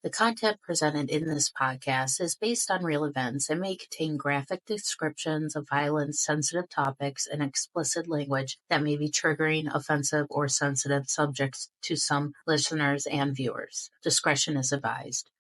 The content presented in this podcast is based on real events and may contain graphic descriptions of violence, sensitive topics, and explicit language that may be triggering, offensive, or sensitive subjects to some listeners and viewers. Discretion is advised.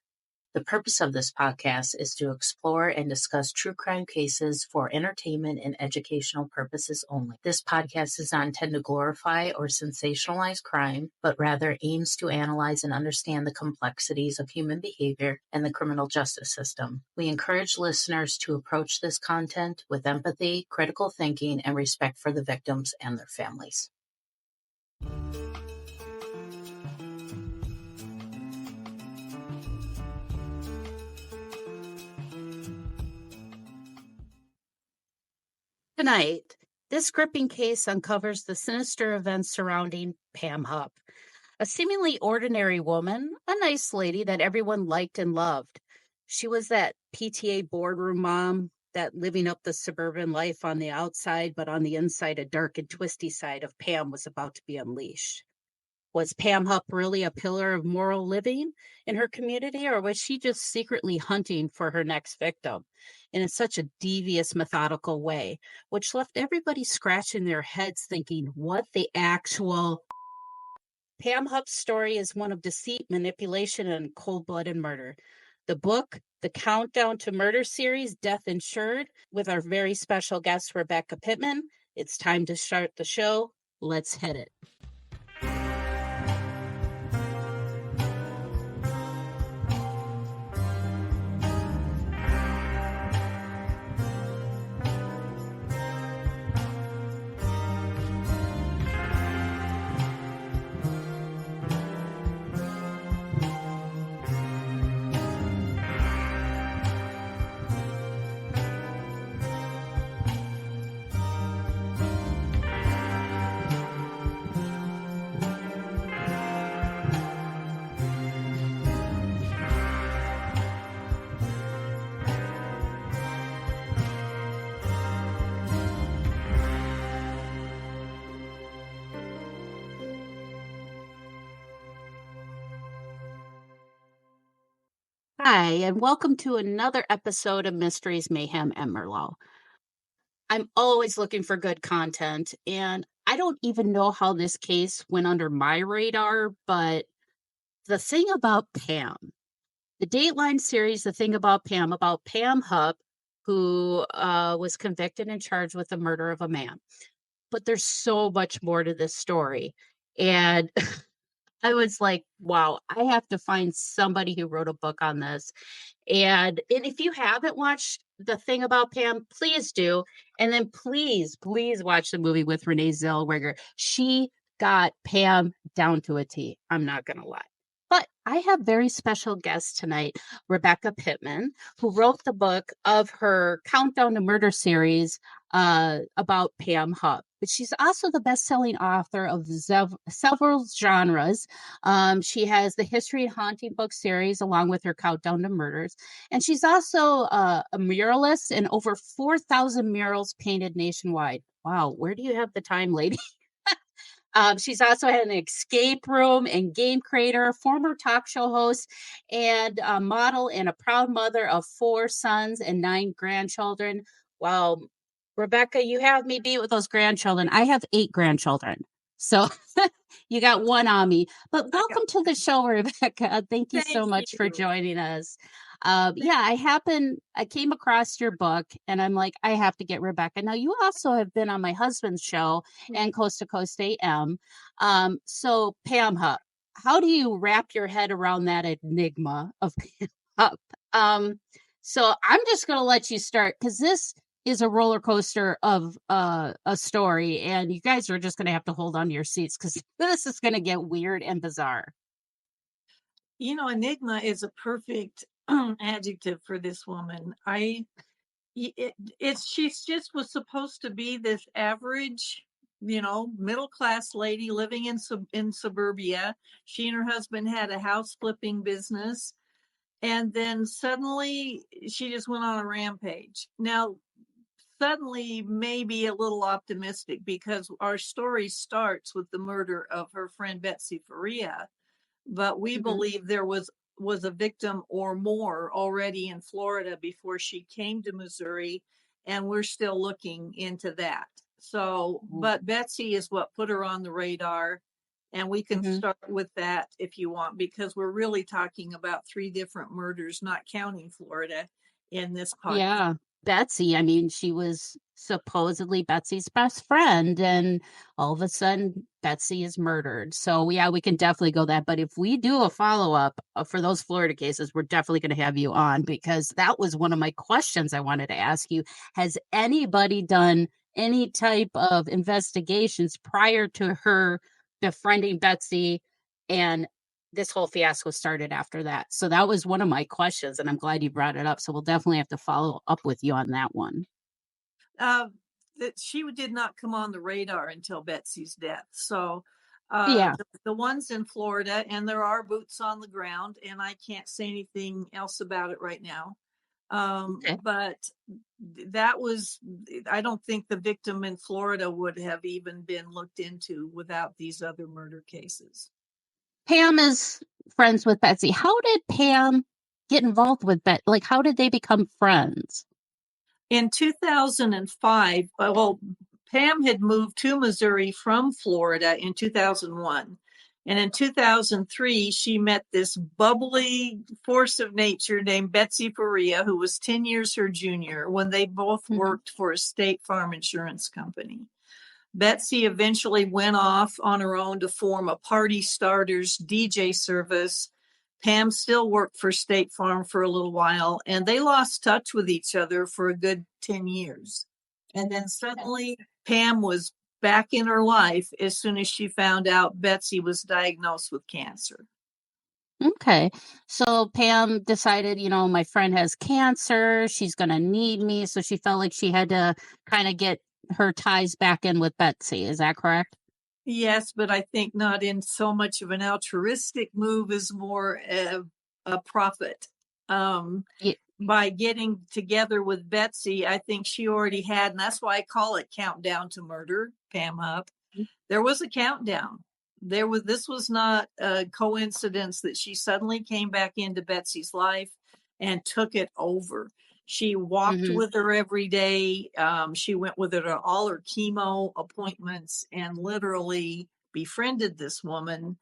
The purpose of this podcast is to explore and discuss true crime cases for entertainment and educational purposes only. This podcast does not intend to glorify or sensationalize crime, but rather aims to analyze and understand the complexities of human behavior and the criminal justice system. We encourage listeners to approach this content with empathy, critical thinking, and respect for the victims and their families. Tonight, this gripping case uncovers the sinister events surrounding Pam Hupp, a seemingly ordinary woman, a nice lady that everyone liked and loved. She was that PTA boardroom mom, that living up the suburban life on the outside, but on the inside, a dark and twisty side of Pam was about to be unleashed. Was Pam Hupp really a pillar of moral living in her community, or was she just secretly hunting for her next victim in such a devious, methodical way, which left everybody scratching their heads thinking, what the actual... Pam Hupp's story is one of deceit, manipulation, and cold-blooded murder. The book, The Countdown to Murder series, Death Insured, with our very special guest, Rebecca Pittman. It's time to start the show. Let's hit it. Hi, and welcome to another episode of Mysteries, Mayhem, and Merlot. I'm always looking for good content, and I don't even know how this case went under my radar, but the thing about Pam, the Dateline series, The Thing About Pam Hupp, who was convicted and charged with the murder of a man. But there's so much more to this story, and I was like, wow, I have to find somebody who wrote a book on this. And if you haven't watched The Thing About Pam, please do. And then please watch the movie with Renee Zellweger. She got Pam down to a T. I'm not going to lie. But I have very special guest tonight, Rebecca Pittman, who wrote the book of her Countdown to Murder series about Pam Hupp. But she's also the best-selling author of several genres. She has the History and Haunting book series along with her Countdown to Murders. And she's also a muralist and over 4,000 murals painted nationwide. Wow, where do you have the time, lady? She's also had an escape room and game creator, former talk show host, and a model, and a proud mother of 4 sons and 9 grandchildren. Wow, Rebecca, you have me beat with those grandchildren. I have 8 grandchildren. So you got one on me. But welcome to the show, Rebecca. Thank you so much for joining us. I came across your book and I'm like, I have to get Rebecca. Now, you also have been on my husband's show and Coast to Coast AM. So Pam Hupp, how do you wrap your head around that enigma of Pam Hupp? So I'm just going to let you start because this is a roller coaster of a story, and you guys are just going to have to hold on to your seats because this is going to get weird and bizarre. You know, enigma is a perfect adjective for this woman. She's just was supposed to be this average, middle class lady living in suburbia. She and her husband had a house flipping business, and then suddenly she just went on a rampage. Now, suddenly maybe a little optimistic because our story starts with the murder of her friend Betsy Faria, but we believe there was was a victim or more already in Florida before she came to Missouri, and we're still looking into that. So, but Betsy is what put her on the radar, and we can Mm-hmm. start with that if you want, because we're really talking about 3 different murders, not counting Florida, in this podcast. Yeah. Betsy, I mean, she was supposedly Betsy's best friend, and all of a sudden, Betsy is murdered. So, yeah, we can definitely go that. But if we do a follow up for those Florida cases, we're definitely going to have you on because that was one of my questions I wanted to ask you. Has anybody done any type of investigations prior to her befriending Betsy? And this whole fiasco started after that. So that was one of my questions, and I'm glad you brought it up. So we'll definitely have to follow up with you on that one. Uh, that she did not come on the radar until Betsy's death. So Yeah. the ones in Florida, and there are boots on the ground, and I can't say anything else about it right now. Okay. But that was, I don't think the victim in Florida would have even been looked into without these other murder cases. Pam is friends with Betsy. How did Pam get involved with Bet? Like, how did they become friends? In 2005, well, Pam had moved to Missouri from Florida in 2001. And in 2003, she met this bubbly force of nature named Betsy Faria, who was 10 years her junior, when they both Hmm. worked for a State Farm insurance company. Betsy eventually went off on her own to form a Party Starters DJ service. Pam still worked for State Farm for a little while, and they lost touch with each other for a good 10 years. And then suddenly, Pam was back in her life as soon as she found out Betsy was diagnosed with cancer. Okay. So Pam decided, my friend has cancer. She's going to need me. So she felt like she had to kind of get her ties back in with Betsy. Is that correct? Yes, but I think not in so much of an altruistic move as more a profit. Um, Yeah. by getting together with Betsy, I think she already had, and that's why I call it Countdown to Murder, Pam Hupp. There was a countdown. This was not a coincidence that she suddenly came back into Betsy's life and took it over. She walked Mm-hmm. with her every day. She went with her to all her chemo appointments and literally befriended this woman.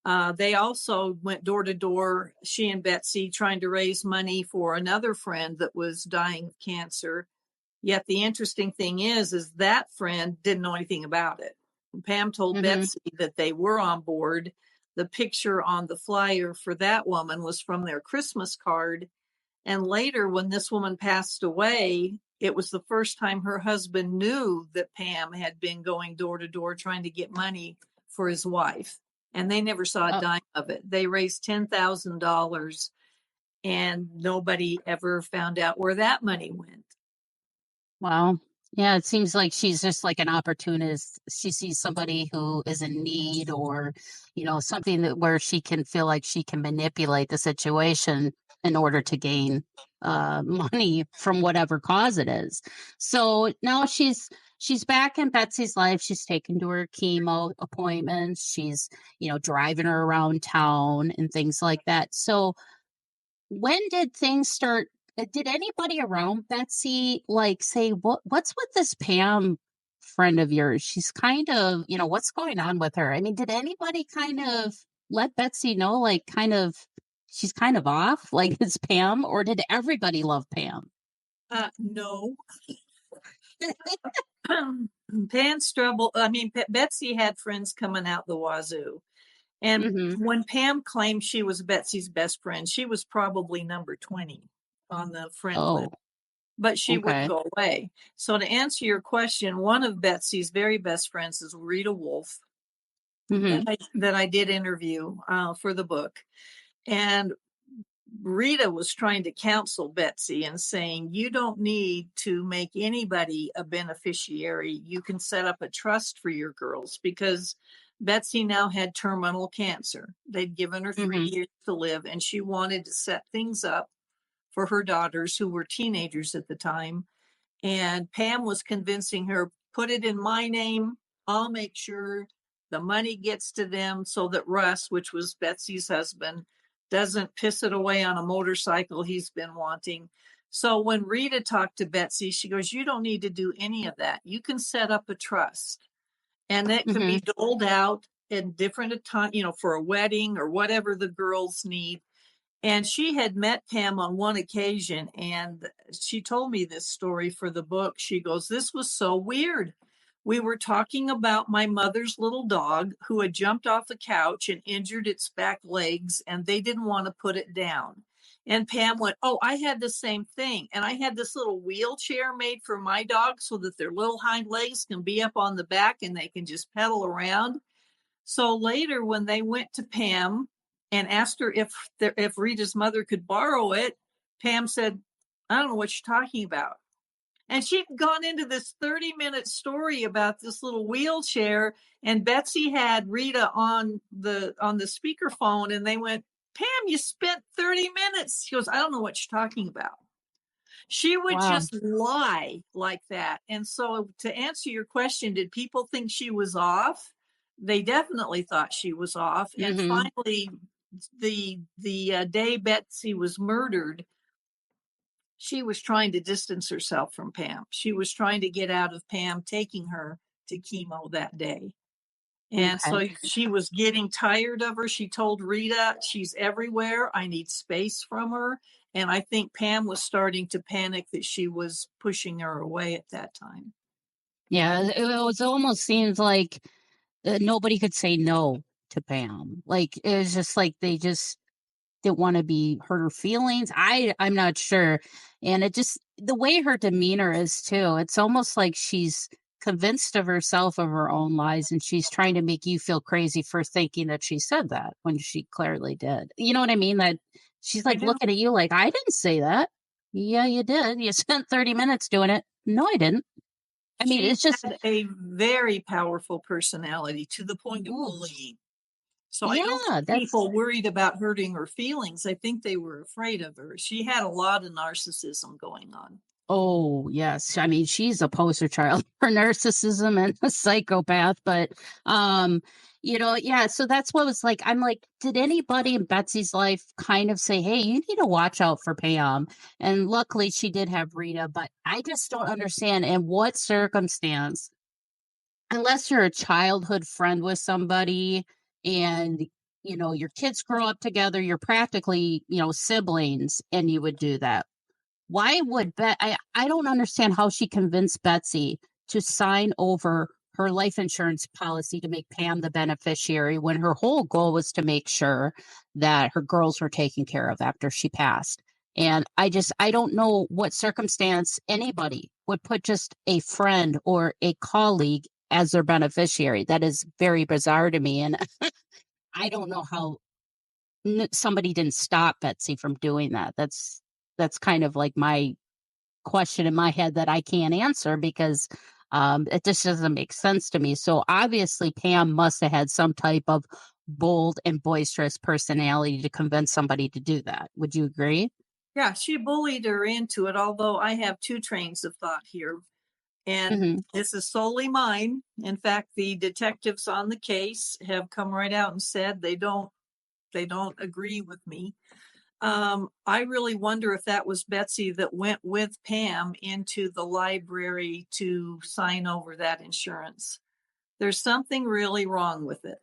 They also went door to door, she and Betsy, trying to raise money for another friend that was dying of cancer. Yet the interesting thing is that friend didn't know anything about it. Pam told Mm-hmm. Betsy that they were on board. The picture on the flyer for that woman was from their Christmas card. And later, when this woman passed away, it was the first time her husband knew that Pam had been going door to door trying to get money for his wife. And they never saw a Oh, dime of it. They raised $10,000 and nobody ever found out where that money went. wow. Yeah, it seems like she's just like an opportunist. She sees somebody who is in need or, something that where she can feel like she can manipulate the situation in order to gain money from whatever cause it is. So now she's back in Betsy's life. She's taken to her chemo appointments. She's, driving her around town and things like that. So when did things start? Did anybody around Betsy like say what's with this Pam friend of yours? She's kind of, what's going on with her? I mean, did anybody kind of let Betsy know like kind of she's kind of off like it's Pam, or did everybody love Pam? No. Pan Strubble, I mean, Betsy had friends coming out the wazoo. And Mhm. when Pam claimed she was Betsy's best friend, she was probably number 20 on the friend list, Oh, but she wouldn't okay. go away. So, to answer your question, one of Betsy's very best friends is Rita Wolf, Mhm. that I did interview for the book. And Rita was trying to counsel Betsy and saying, you don't need to make anybody a beneficiary. You can set up a trust for your girls, because Betsy now had terminal cancer. They'd given her three Mhm. years to live, and she wanted to set things up for her daughters, who were teenagers at the time. And Pam was convincing her, put it in my name. I'll make sure the money gets to them so that Russ, which was Betsy's husband, doesn't piss it away on a motorcycle he's been wanting. So when Rita talked to Betsy, she goes, you don't need to do any of that. You can set up a trust, and it can Mm-hmm. be doled out in different time, for a wedding or whatever the girls need. And she had met Pam on one occasion, and she told me this story for the book. She goes, this was so weird. We were talking about my mother's little dog who had jumped off the couch and injured its back legs, and they didn't want to put it down. And Pam went, oh, I had the same thing. And I had this little wheelchair made for my dog so that their little hind legs can be up on the back and they can just pedal around. So later, when they went to Pam and asked her if Rita's mother could borrow it, Pam said, I don't know what you're talking about. And she'd gone into this 30-minute story about this little wheelchair, and Betsy had Rita on the speakerphone, and they went, Pam, you spent 30 minutes. She goes, I don't know what you're talking about. She would Wow. just lie like that. And so to answer your question, did people think she was off? They definitely thought she was off. And Mm-hmm. finally, the day Betsy was murdered, she was trying to distance herself from Pam. She was trying to get out of Pam taking her to chemo that day. And Okay. so she was getting tired of her. She told Rita, she's everywhere. I need space from her. And I think Pam was starting to panic that she was pushing her away at that time. Yeah, it almost seems like nobody could say no to Pam. Like it was just like they just didn't want to be hurt her feelings. I'm not sure. And it just the way her demeanor is too, it's almost like she's convinced of herself of her own lies, and she's trying to make you feel crazy for thinking that she said that when she clearly did. You know what I mean? That she's I like do. looking at you like, I didn't say that. Yeah, you did. You spent 30 minutes doing it. No, I didn't. I mean, She it's just had a very powerful personality to the point of ooh, bullying. So I don't yeah, think that's people worried about hurting her feelings. I think they were afraid of her. She had a lot of narcissism going on. oh, yes. I mean, she's a poster child for narcissism and a psychopath, but yeah, so that's what was like. I'm like, did anybody in Betsy's life kind of say, "Hey, you need to watch out for Pam?" And luckily she did have Rita, but I just don't understand in what circumstance, unless you're a childhood friend with somebody and your kids grow up together, you're practically, siblings, and you would do that. Why would I don't understand how she convinced Betsy to sign over her life insurance policy to make Pam the beneficiary when her whole goal was to make sure that her girls were taken care of after she passed. And I don't know what circumstance anybody would put just a friend or a colleague as their beneficiary. That is very bizarre to me. And I don't know how somebody didn't stop Betsy from doing that. That's kind of like my question in my head that I can't answer because it just doesn't make sense to me. So obviously, Pam must have had some type of bold and boisterous personality to convince somebody to do that. Would you agree? Yeah, she bullied her into it, although I have two trains of thought here. And Hmm. this is solely mine. In fact, the detectives on the case have come right out and said they don't agree with me. I really wonder if that was Betsy that went with Pam into the library to sign over that insurance. There's something really wrong with it.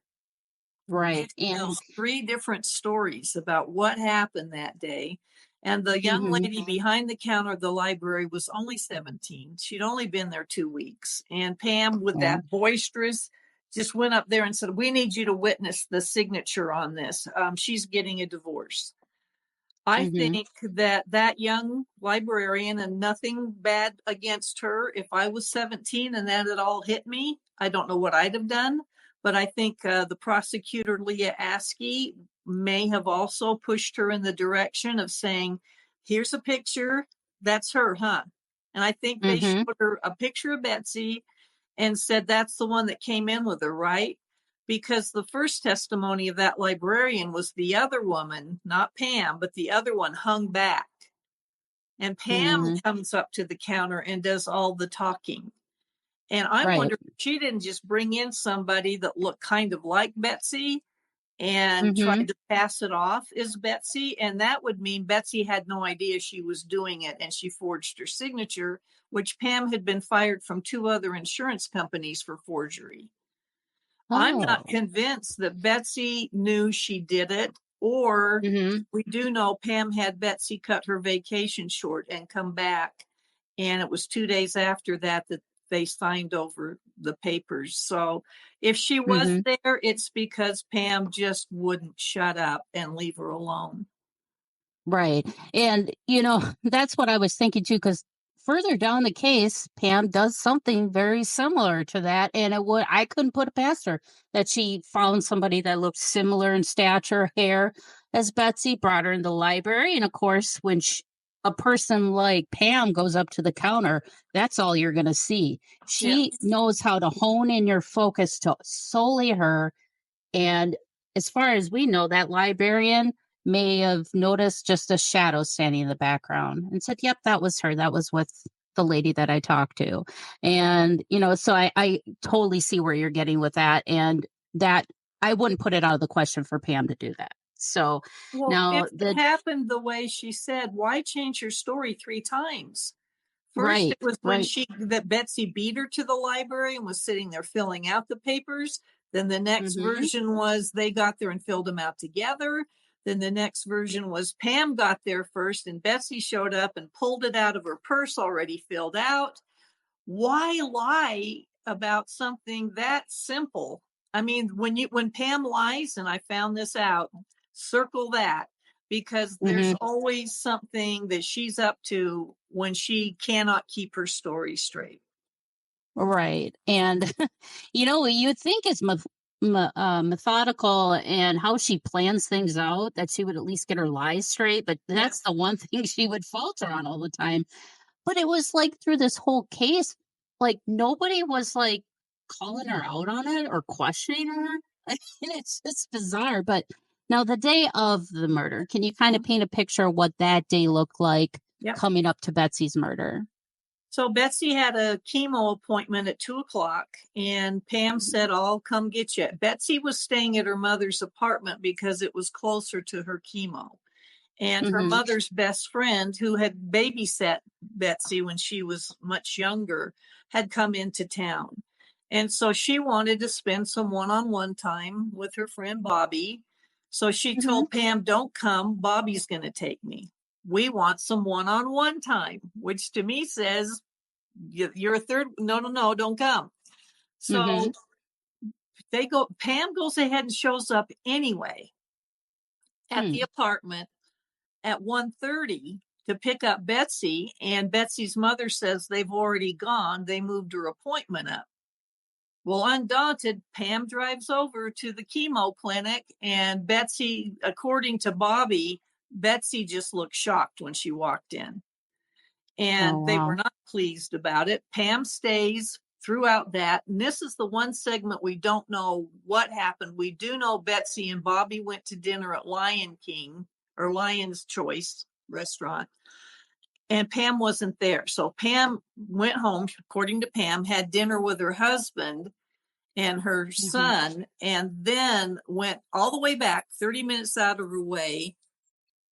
She Right. And tells three different stories about what happened that day. And the young hmm lady behind the counter of the library was only 17. She'd only been there 2 weeks. And Pam, with yeah. that boisterous, just went up there and said, we need you to witness the signature on this. She's getting a divorce. I hmm think that that young librarian, and nothing bad against her, if I was 17 and that had all hit me, I don't know what I'd have done. But I think the prosecutor, Leah Askey, may have also pushed her in the direction of saying, here's a picture. That's her, huh? And I think they hmm showed her a picture of Betsy and said that's the one that came in with her, right? Because the first testimony of that librarian was the other woman, not Pam, but the other one hung back. And Pam hmm comes up to the counter and does all the talking. And I Right. wonder if she didn't just bring in somebody that looked kind of like Betsy and Mm-hmm. tried to pass it off as Betsy. And that would mean Betsy had no idea she was doing it, and she forged her signature, which Pam had been fired from 2 other insurance companies for forgery. I'm not Oh. convinced that Betsy knew she did it, or Mm-hmm. we do know Pam had Betsy cut her vacation short and come back. And it was 2 days after that that they signed over the papers. So if she was Mm-hmm. there, it's because Pam just wouldn't shut up and leave her alone. Right. And, that's what I was thinking too, because further down the case, Pam does something very similar to that. And I couldn't put it past her that she found somebody that looked similar in stature, hair as Betsy, brought her in the library. And of course, when a person like Pam goes up to the counter, that's all you're going to see. Yeah. She knows how to hone in your focus to solely her. And as far as we know, that librarian may have noticed just a shadow standing in the background and said, "Yep, that was her. That was with the lady that I talked to." And, so I totally see where you're getting with that. And that I wouldn't put it out of the question for Pam to do that. So Well, now if it happened the way she said, why change your story 3 times? First, it right, was when right. that Betsy beat her to the library and was sitting there filling out the papers. Then the next Mm-hmm. version was they got there and filled them out together. Then the next version was Pam got there first and Betsy showed up and pulled it out of her purse already filled out. Why lie about something that simple? I mean, when Pam lies, and I found this out, circle that, because there's Mm-hmm. always something that she's up to when she cannot keep her story straight. Right. And, you'd think as methodical and how she plans things out that she would at least get her lies straight. But Yeah. that's the one thing she would falter on all the time. But it was like through this whole case, like nobody was like calling her out on it or questioning her. I mean, it's just bizarre. But now, the day of the murder, can you kind of paint a picture of what that day looked like Yep. coming up to Betsy's murder? So Betsy had a chemo appointment at 2 o'clock, and Pam said, I'll come get you. Betsy was staying at her mother's apartment because it was closer to her chemo. And her Mm-hmm. mother's best friend, who had babysat Betsy when she was much younger, had come into town. And so she wanted to spend some one on one time with her friend Bobby. So she Mm-hmm. told Pam, Don't come. Bobby's going to take me. We want some one on one time, which to me says, You're a third. No, no, no, don't come. Mm-hmm. So Pam goes ahead and shows up anyway at the Hmm. apartment at 1:30 to pick up Betsy, and Betsy's mother says they've already gone. They moved her appointment up. Well, undaunted, Pam drives over to the chemo clinic, and Betsy, according to Bobby, Betsy just looked shocked when she walked in, Oh, and they were wow. not pleased about it. Pam stays throughout that, and this is the one segment we don't know what happened. We do know Betsy and Bobby went to dinner at Lion King or Lion's Choice restaurant, and Pam wasn't there. So Pam went home, according to Pam, had dinner with her husband and her Mhm. son, and then went all the way back 30 minutes out of her way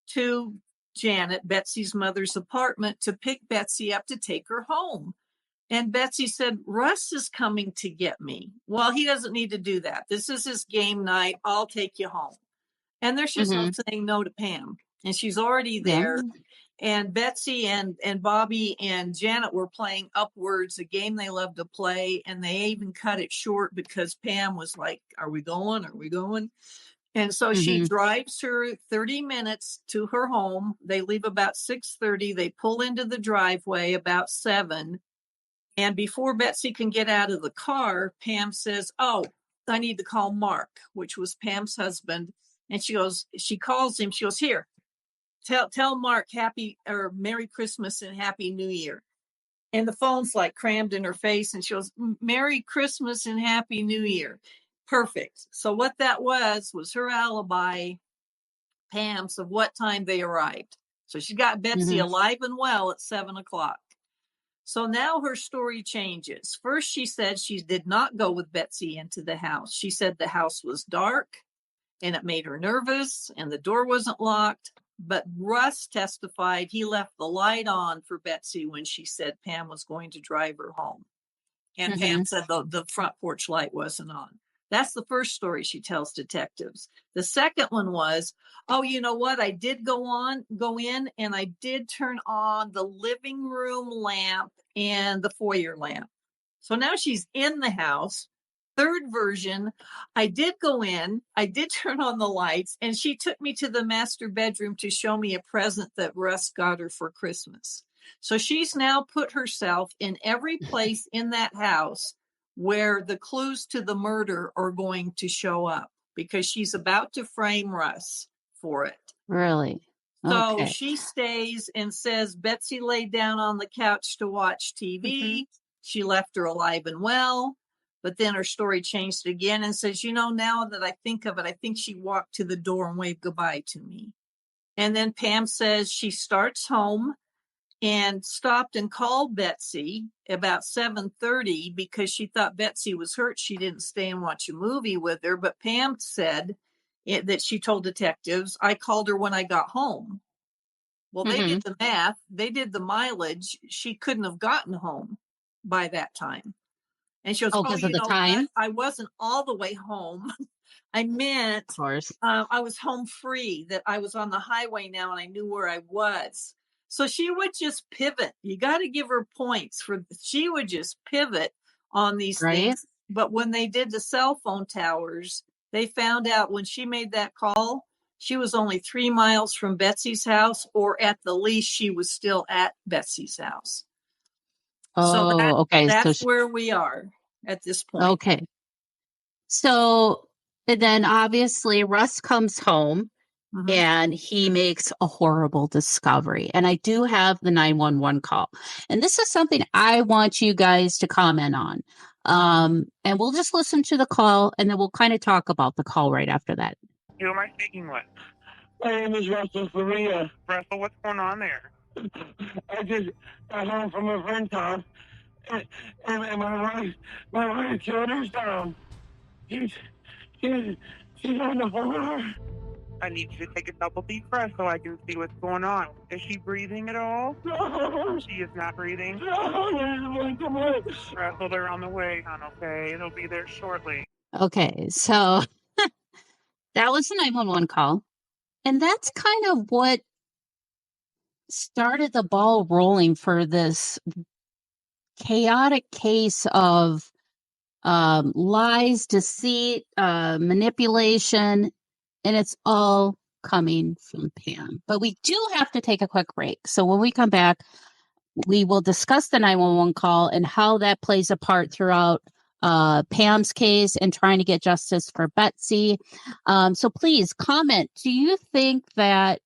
to Janet, Betsy's mother's apartment, to pick Betsy up to take her home. And Betsy said, Russ is coming to get me. Well, he doesn't need to do that. This is his game night. I'll take you home. And there's just no Mhm. saying no to Pam. And she's already Yeah. there. And Betsy and Bobby and Janet were playing Upwards, a game they love to play. And they even cut it short because Pam was like, Are we going? Are we going? And so she Mhm. drives her 30 minutes to her home. They leave about 6:30. They pull into the driveway about 7. And before Betsy can get out of the car, Pam says, Oh, I need to call Mark, which was Pam's husband. And she calls him. She goes, Here, tell Mark happy or Merry Christmas and Happy New Year. And the phone's like crammed in her face. And she goes, Merry Christmas and Happy New Year. Perfect. So what that was her alibi, Pam's, of what time they arrived. So she got Betsy Mhm. alive and well at 7 o'clock. So now her story changes. First, she said she did not go with Betsy into the house. She said the house was dark and it made her nervous, and the door wasn't locked. But Russ testified he left the light on for Betsy when she said Pam was going to drive her home. And Pam Mhm. said the front porch light wasn't on. That's the first story she tells detectives. The second one was, oh, you know what? I did go in, and I did turn on the living room lamp and the foyer lamp. So now she's in the house. Third version, I did go in, I did turn on the lights, and she took me to the master bedroom to show me a present that Russ got her for Christmas. So she's now put herself in every place in that house where the clues to the murder are going to show up because she's about to frame Russ for it. Really? So Okay. she stays and says Betsy laid down on the couch to watch Mhm. TV. She left her alive and well. But then her story changed again and says, now that I think of it, I think she walked to the door and waved goodbye to me. And then Pam says she starts home and stopped and called Betsy about 7:30 because she thought Betsy was hurt. She didn't stay and watch a movie with her. But Pam said that she told detectives, I called her when I got home. Well, they did Mhm. the math, they did the mileage. She couldn't have gotten home by that time. And she goes, Oh, oh, because of you the know what? time? I wasn't all the way home. I meant Of course. I was home free, that I was on the highway now and I knew where I was. So she would just pivot. You got to give her points she would just pivot on these Right? things. But when they did the cell phone towers, they found out when she made that call, she was only 3 miles from Betsy's house, or at the least, she was still at Betsy's house. So Oh, okay. So that's sh where we are at this point. okay. So, and then obviously Russ comes home Mhm. and he makes a horrible discovery. And I do have the 911 call. And this is something I want you guys to comment on. And we'll just listen to the call and then we'll kind of talk about the call right after that. Who am I speaking with? My name is Russell Faria. Russell, what's going on there? I just got home from a friend's house, and my wife killed herself. She's, she's, she's on the floor. I need you to take a double deep breath so I can see what's going on. Is she breathing at all? No, She is not breathing. no, there's one to me. Russell, they're on the way, hon, okay? It'll be there shortly. Okay. So that was the 911 call. And that's kind of what started the ball rolling for this chaotic case of lies, deceit, manipulation, and it's all coming from Pam. But we do have to take a quick break. So when we come back, we will discuss the 911 call and how that plays a part throughout Pam's case and trying to get justice for Betsy. So please comment. Do you think that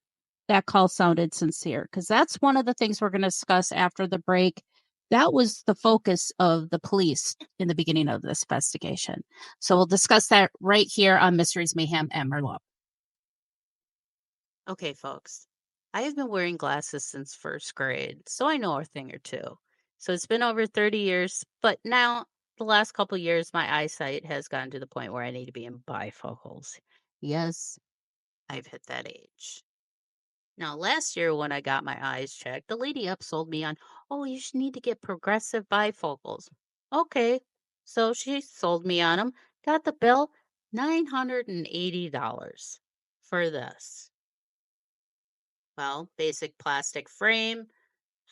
that call sounded sincere? Because that's one of the things we're going to discuss after the break. That was the focus of the police in the beginning of this investigation. So we'll discuss that right here on Mysteries, Mayhem, and Merlot. Okay, folks. I have been wearing glasses since first grade, so I know a thing or two. So it's been over 30 years, but now the last couple years, my eyesight has gotten to the point where I need to be in bifocals. Yes, I've hit that age. Now, last year when I got my eyes checked, the lady upsold me on, oh, you should need to get progressive bifocals. Okay, so she sold me on them. Got the bill, $980 for this. Well, basic plastic frame,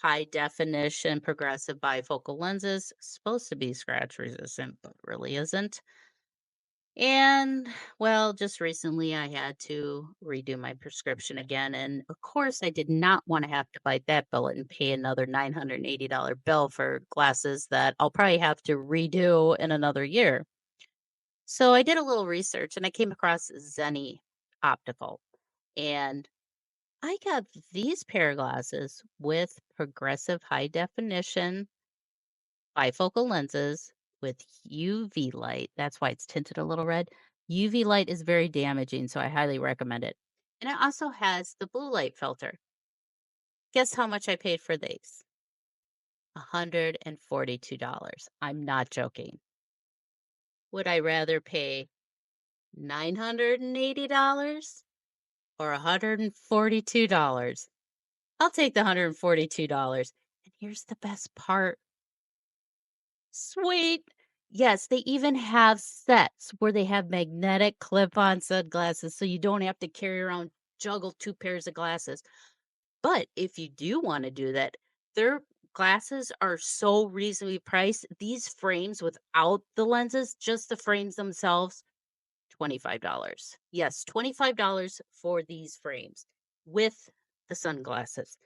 high definition progressive bifocal lenses, supposed to be scratch resistant, but really isn't. And well, just recently I had to redo my prescription again. And of course, I did not want to have to bite that bullet and pay another $980 bill for glasses that I'll probably have to redo in another year. So I did a little research and I came across Zenny Optical. And I got these pair of glasses with progressive high definition bifocal lenses with UV light. That's why it's tinted a little red. UV light is very damaging, so I highly recommend it. And it also has the blue light filter. Guess how much I paid for these? $142. I'm not joking. Would I rather pay $980 or $142? I'll take the $142. And here's the best part. Sweet. Yes, they even have sets where they have magnetic clip-on sunglasses so you don't have to carry around juggle two pairs of glasses. But if you do want to do that, their glasses are so reasonably priced. These frames without the lenses, just the frames themselves, $25. Yes, $25 for these frames with the sunglasses.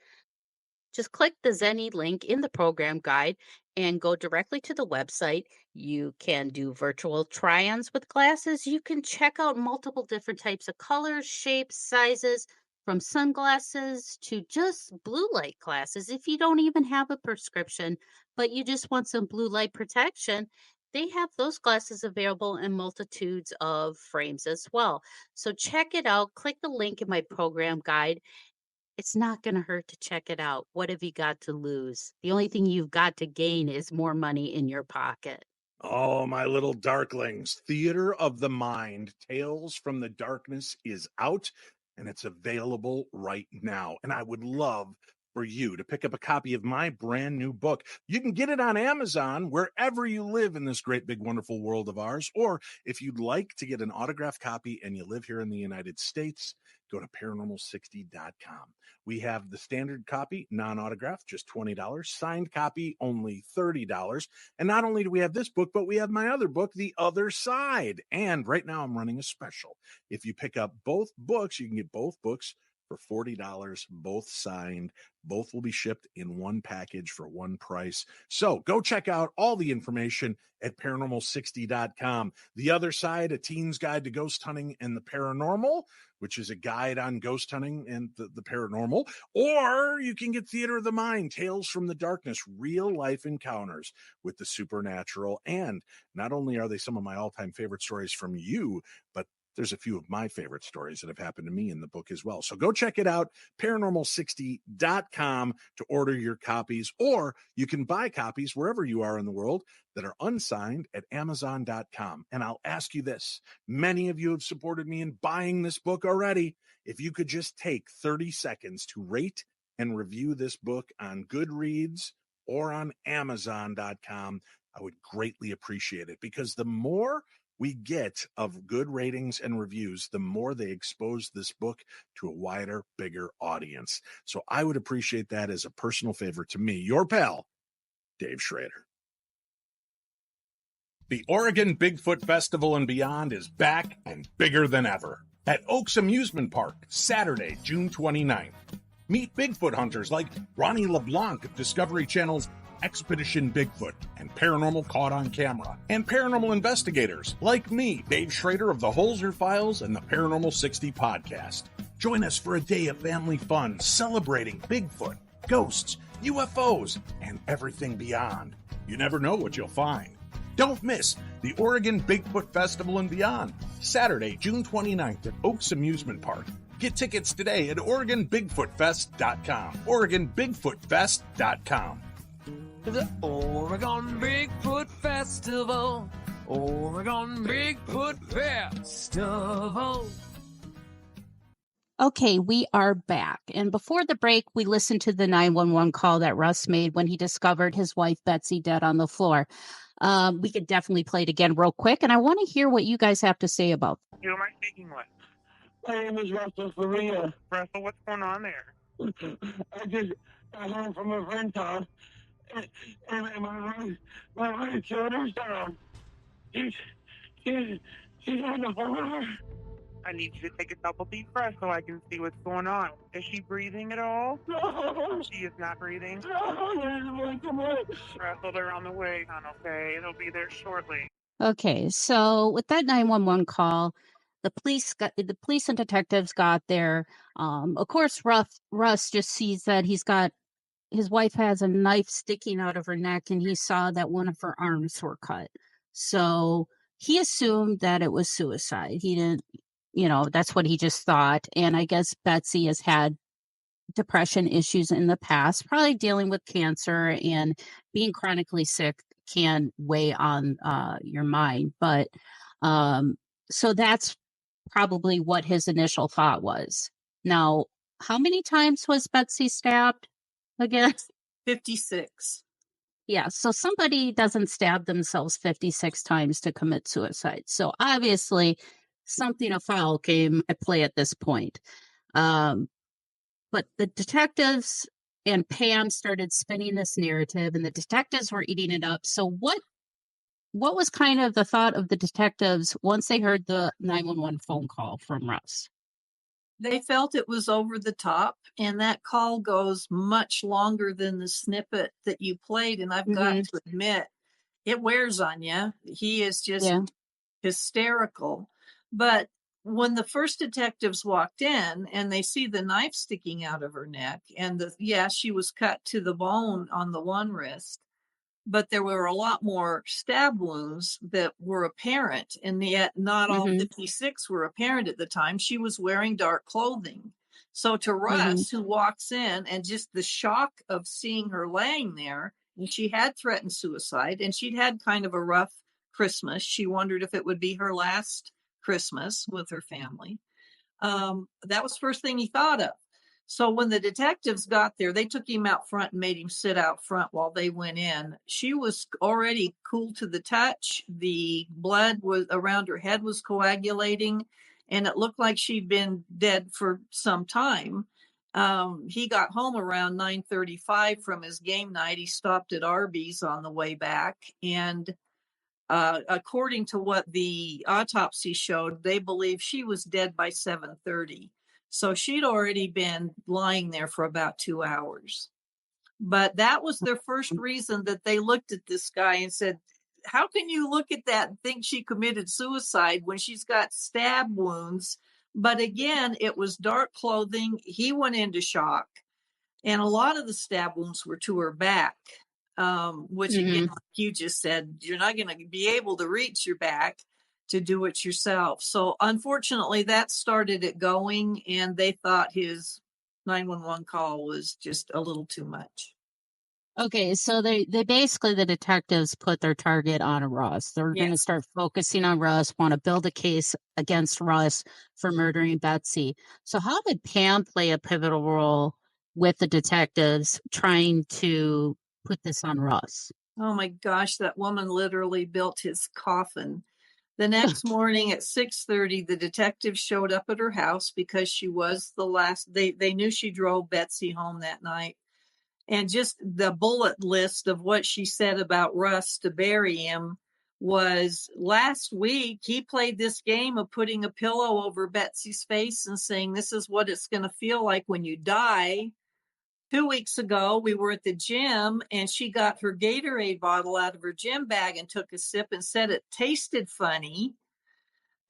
Just click the Zenny link in the program guide and go directly to the website. You can do virtual try-ons with glasses. You can check out multiple different types of colors, shapes, sizes, from sunglasses to just blue light glasses. If you don't even have a prescription, but you just want some blue light protection, they have those glasses available in multitudes of frames as well. So check it out. Click the link in my program guide. It's not going to hurt to check it out. What have you got to lose? The only thing you've got to gain is more money in your pocket. Oh, my little darklings. Theater of the Mind, Tales from the Darkness is out, and it's available right now. And I would love for you to pick up a copy of my brand new book. You can get it on Amazon wherever you live in this great, big, wonderful world of ours. Or if you'd like to get an autographed copy and you live here in the United States, go to paranormal60.com. We have the standard copy, non-autographed, just $20. Signed copy, only $30. And not only do we have this book, but we have my other book, The Other Side. And right now I'm running a special. If you pick up both books, you can get both books for $40, both signed. Both will be shipped in one package for one price. So go check out all the information at paranormal60.com. The Other Side, A Teen's Guide to Ghost Hunting and the Paranormal, which is a guide on ghost hunting and the paranormal. Or you can get Theater of the Mind, Tales from the Darkness, real life encounters with the supernatural. And not only are they some of my all-time favorite stories from you, but there's a few of my favorite stories that have happened to me in the book as well. So go check it out, paranormal60.com, to order your copies, or you can buy copies wherever you are in the world that are unsigned at amazon.com. And I'll ask you this. Many of you have supported me in buying this book already. If you could just take 30 seconds to rate and review this book on Goodreads or on amazon.com, I would greatly appreciate it, because the more we get of good ratings and reviews, the more they expose this book to a wider, bigger audience. So I would appreciate that as a personal favor to me, your pal, Dave Schrader. The Oregon Bigfoot Festival and Beyond is back and bigger than ever at Oaks Amusement Park, Saturday, June 29th. Meet Bigfoot hunters like Ronnie LeBlanc of Discovery Channel's Expedition Bigfoot and Paranormal Caught on Camera, and paranormal investigators like me, Dave Schrader of the Holzer Files and the Paranormal 60 podcast. Join us for a day of family fun celebrating Bigfoot, ghosts, UFOs, and everything beyond. You never know what you'll find. Don't miss the Oregon Bigfoot Festival and Beyond, Saturday, June 29th at Oaks Amusement Park. Get tickets today at OregonBigfootFest.com. OregonBigfootFest.com. The Oregon Bigfoot Festival. Oregon Bigfoot Festival. Okay, we are back. And before the break, we listened to the 911 call that Russ made when he discovered his wife, Betsy, dead on the floor. We could definitely play it again real quick. And I want to hear what you guys have to say about it. Who am I speaking with? My name is Russell Faria. Russell, what's going on there? I just got home from a friend's house, and my wife killed herself. She's on the floor. I need you to take a double deep breath so I can see what's going on. Is she breathing at all? No. She is not breathing. No, come on. Russell, they're on the way, hon, okay? They'll be there shortly. Okay, so with that 911 call, the police and detectives got there. Of course, Russ just sees that his wife has a knife sticking out of her neck, and he saw that one of her arms were cut. So he assumed that it was suicide. He didn't, that's what he just thought. And I guess Betsy has had depression issues in the past, probably dealing with cancer, and being chronically sick can weigh on your mind. But So that's probably what his initial thought was. Now, how many times was Betsy stabbed again? 56. Yeah, so somebody doesn't stab themselves 56 times to commit suicide. So obviously, something afoul came at play at this point. Um, but the detectives and Pam started spinning this narrative, and the detectives were eating it up. So what was kind of the thought of the detectives once they heard the 911 phone call from Russ? They felt it was over the top, and that call goes much longer than the snippet that you played. And I've got to admit, it wears on you. He is just hysterical. But when the first detectives walked in and they see the knife sticking out of her neck, and she was cut to the bone on the one wrist, but there were a lot more stab wounds that were apparent, and yet not all 56 were apparent at the time. She was wearing dark clothing. So to Russ, who walks in, and just the shock of seeing her laying there, and she had threatened suicide, and she'd had kind of a rough Christmas. She wondered if it would be her last Christmas with her family. That was the first thing he thought of. So when the detectives got there, they took him out front and made him sit out front while they went in. She was already cool to the touch. The blood was around her head was coagulating, and it looked like she'd been dead for some time. He got home around 9:35 from his game night. He stopped at Arby's on the way back, and according to what the autopsy showed, they believe she was dead by 7:30. So she'd already been lying there for about 2 hours. But that was their first reason that they looked at this guy and said, how can you look at that and think she committed suicide when she's got stab wounds? But again, it was dark clothing. He went into shock. And a lot of the stab wounds were to her back, which again, like you just said, you're not going to be able to reach your back to do it yourself. So unfortunately, that started it going, and they thought his 911 call was just a little too much. Okay, so they basically, the detectives put their target on Russ. They're going to start focusing on Russ, want to build a case against Russ for murdering Betsy. So how did Pam play a pivotal role with the detectives trying to put this on Russ? Oh my gosh, that woman literally built his coffin. The next morning at 6:30, the detectives showed up at her house because she was the last. They knew she drove Betsy home that night. And just the bullet list of what she said about Russ to bury him was, last week he played this game of putting a pillow over Betsy's face and saying, this is what it's going to feel like when you die. 2 weeks ago, we were at the gym, and she got her Gatorade bottle out of her gym bag and took a sip and said it tasted funny.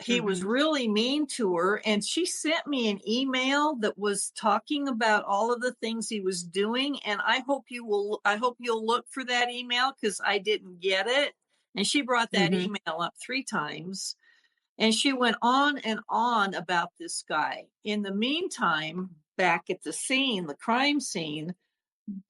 He was really mean to her, and she sent me an email that was talking about all of the things he was doing. And I hope you'll look for that email, because I didn't get it. And she brought that email up 3 times, and she went on and on about this guy. In the meantime, back at the scene, the crime scene,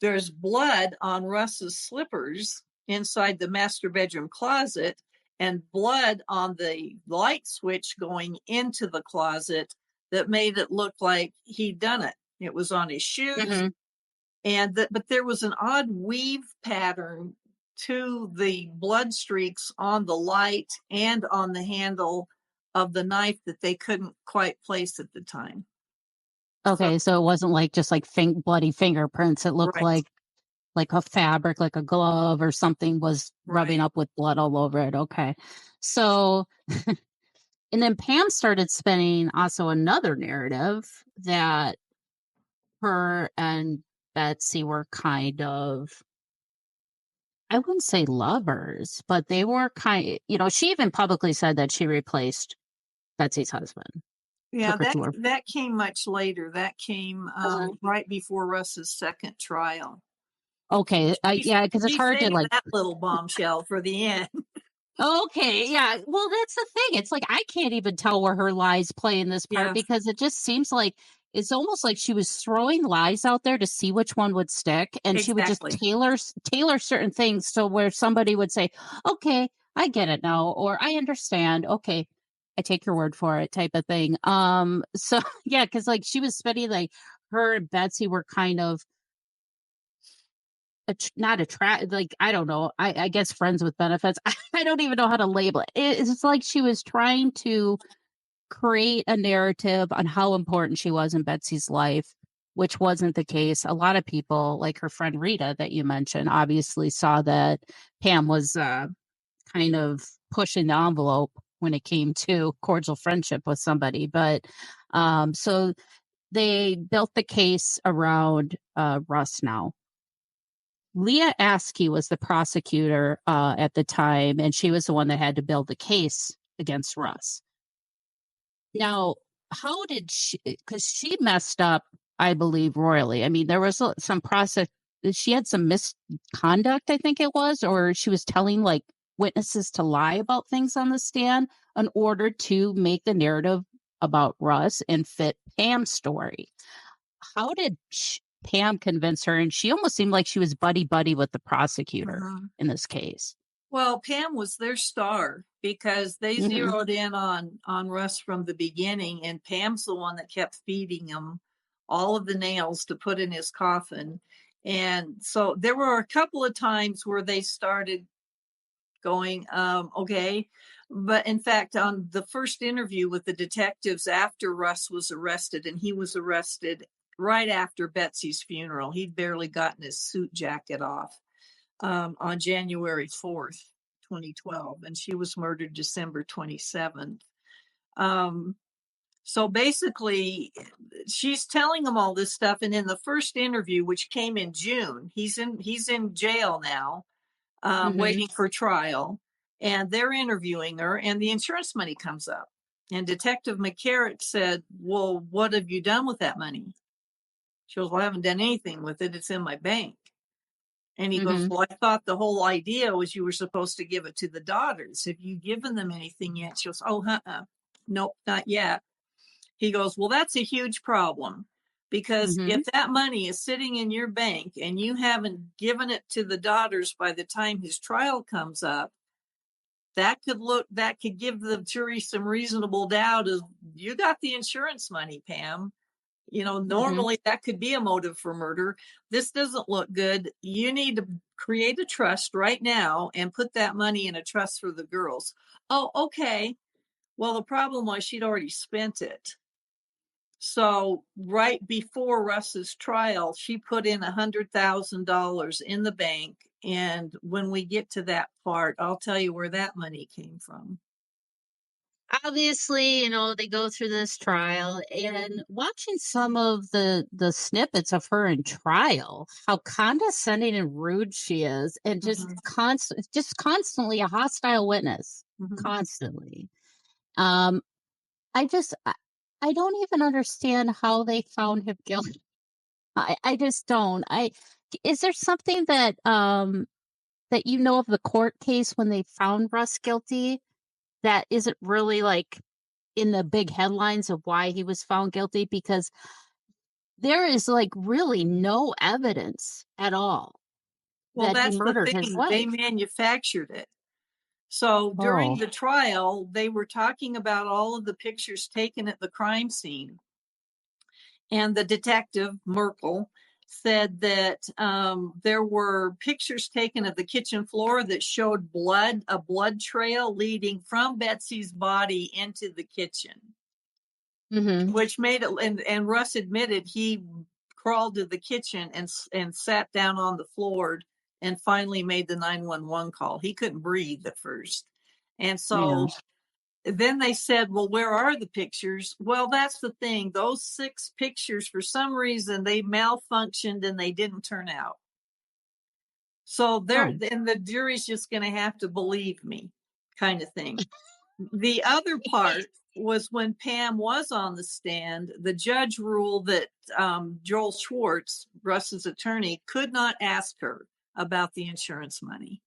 there's blood on Russ's slippers inside the master bedroom closet, and blood on the light switch going into the closet that made it look like he'd done it. It was on his shoes. But there was an odd weave pattern to the blood streaks on the light and on the handle of the knife that they couldn't quite place at the time. Okay, so it wasn't like just like bloody fingerprints. It looked like a fabric, like a glove or something was rubbing up with blood all over it. Okay. So, and then Pam started spinning also another narrative that her and Betsy were kind of, I wouldn't say lovers, but they were she even publicly said that she replaced Betsy's husband. Yeah, that came much later. That came right before Russ's second trial. Okay, because it's hard to like that little bombshell for the end. Okay, yeah. Well, that's the thing. It's like I can't even tell where her lies play in this part, because it just seems like it's almost like she was throwing lies out there to see which one would stick, and she would just tailor certain things so where somebody would say, "Okay, I get it now," or "I understand." Okay, I take your word for it type of thing. So yeah, because like she was spending like her and Betsy were kind of not attract like I don't know. I guess friends with benefits. I don't even know how to label it. It's like she was trying to create a narrative on how important she was in Betsy's life, which wasn't the case. A lot of people, like her friend Rita that you mentioned, obviously saw that Pam was kind of pushing the envelope when it came to cordial friendship with somebody. But so they built the case around Russ now. Leah Askey was the prosecutor at the time, and she was the one that had to build the case against Russ. Now, how did she, because she messed up, I believe, royally. I mean, there was some process, she had some misconduct, I think it was, or she was telling like witnesses to lie about things on the stand in order to make the narrative about Russ and fit Pam's story. How did Pam convince her? And she almost seemed like she was buddy-buddy with the prosecutor in this case. Well, Pam was their star because they zeroed in on Russ from the beginning, and Pam's the one that kept feeding him all of the nails to put in his coffin. And so there were a couple of times where they started going, okay. But in fact, on the first interview with the detectives after Russ was arrested, and he was arrested right after Betsy's funeral, he'd barely gotten his suit jacket off. On January 4th, 2012, and she was murdered December 27th. So basically, she's telling them all this stuff, and in the first interview, which came in June, he's in jail now, waiting for trial, and they're interviewing her, and the insurance money comes up, and Detective McCarrick said, "Well, what have you done with that money?" She goes, "Well, I haven't done anything with it. It's in my bank." And he goes, "Well, I thought the whole idea was you were supposed to give it to the daughters. Have you given them anything yet?" She goes, "Oh, nope, not yet." He goes, "Well, that's a huge problem because if that money is sitting in your bank and you haven't given it to the daughters by the time his trial comes up, that could give the jury some reasonable doubt of you got the insurance money, Pam. You know, normally that could be a motive for murder. This doesn't look good. You need to create a trust right now and put that money in a trust for the girls." "Oh, okay." Well, the problem was she'd already spent it. So right before Russ's trial, she put in $100,000 in the bank. And when we get to that part, I'll tell you where that money came from. Obviously, they go through this trial, and watching some of the snippets of her in trial, how condescending and rude she is, and just constantly a hostile witness, constantly. I don't even understand how they found him guilty. I just don't. Is there something that that of the court case when they found Russ guilty that isn't really like in the big headlines of why he was found guilty? Because there is like really no evidence at all Well, that he that's the murdered his thing. wife. They manufactured it. So during the trial, they were talking about all of the pictures taken at the crime scene. And the detective, Merkel, said that there were pictures taken of the kitchen floor that showed a blood trail leading from Betsy's body into the kitchen, which made it, and Russ admitted he crawled to the kitchen and sat down on the floor and finally made the 911 call. He couldn't breathe at first. And so then they said, "Well, where are the pictures?" Well, that's the thing. Those 6 pictures, for some reason, they malfunctioned and they didn't turn out. So and the jury's just going to have to believe me, kind of thing. The other part was when Pam was on the stand, the judge ruled that Joel Schwartz, Russ's attorney, could not ask her about the insurance money.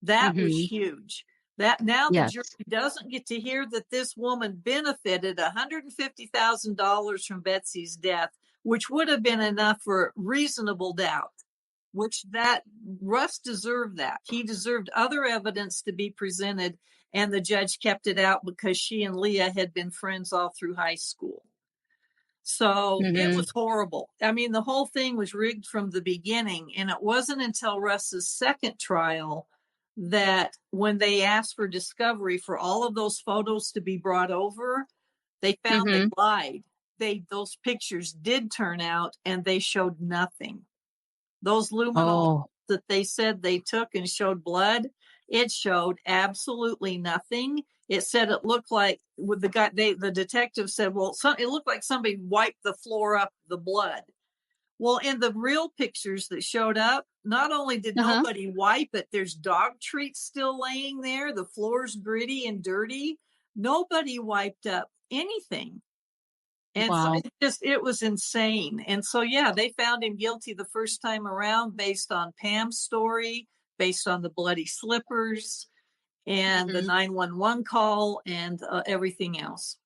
That was huge. That now the jury doesn't get to hear that this woman benefited $150,000 from Betsy's death, which would have been enough for reasonable doubt, which that Russ deserved that. He deserved other evidence to be presented. And the judge kept it out because she and Leah had been friends all through high school. So it was horrible. I mean, the whole thing was rigged from the beginning. And it wasn't until Russ's second trial that when they asked for discovery for all of those photos to be brought over, they found they lied. Those pictures did turn out and they showed nothing. Those luminol that they said they took and showed blood, it showed absolutely nothing. It said it looked like with the guy, the detective said, well, it looked like somebody wiped the floor up the blood. Well, in the real pictures that showed up, not only did nobody wipe it, there's dog treats still laying there. The floor's gritty and dirty. Nobody wiped up anything. And so it was insane. And so, yeah, they found him guilty the first time around based on Pam's story, based on the bloody slippers and the 911 call and everything else.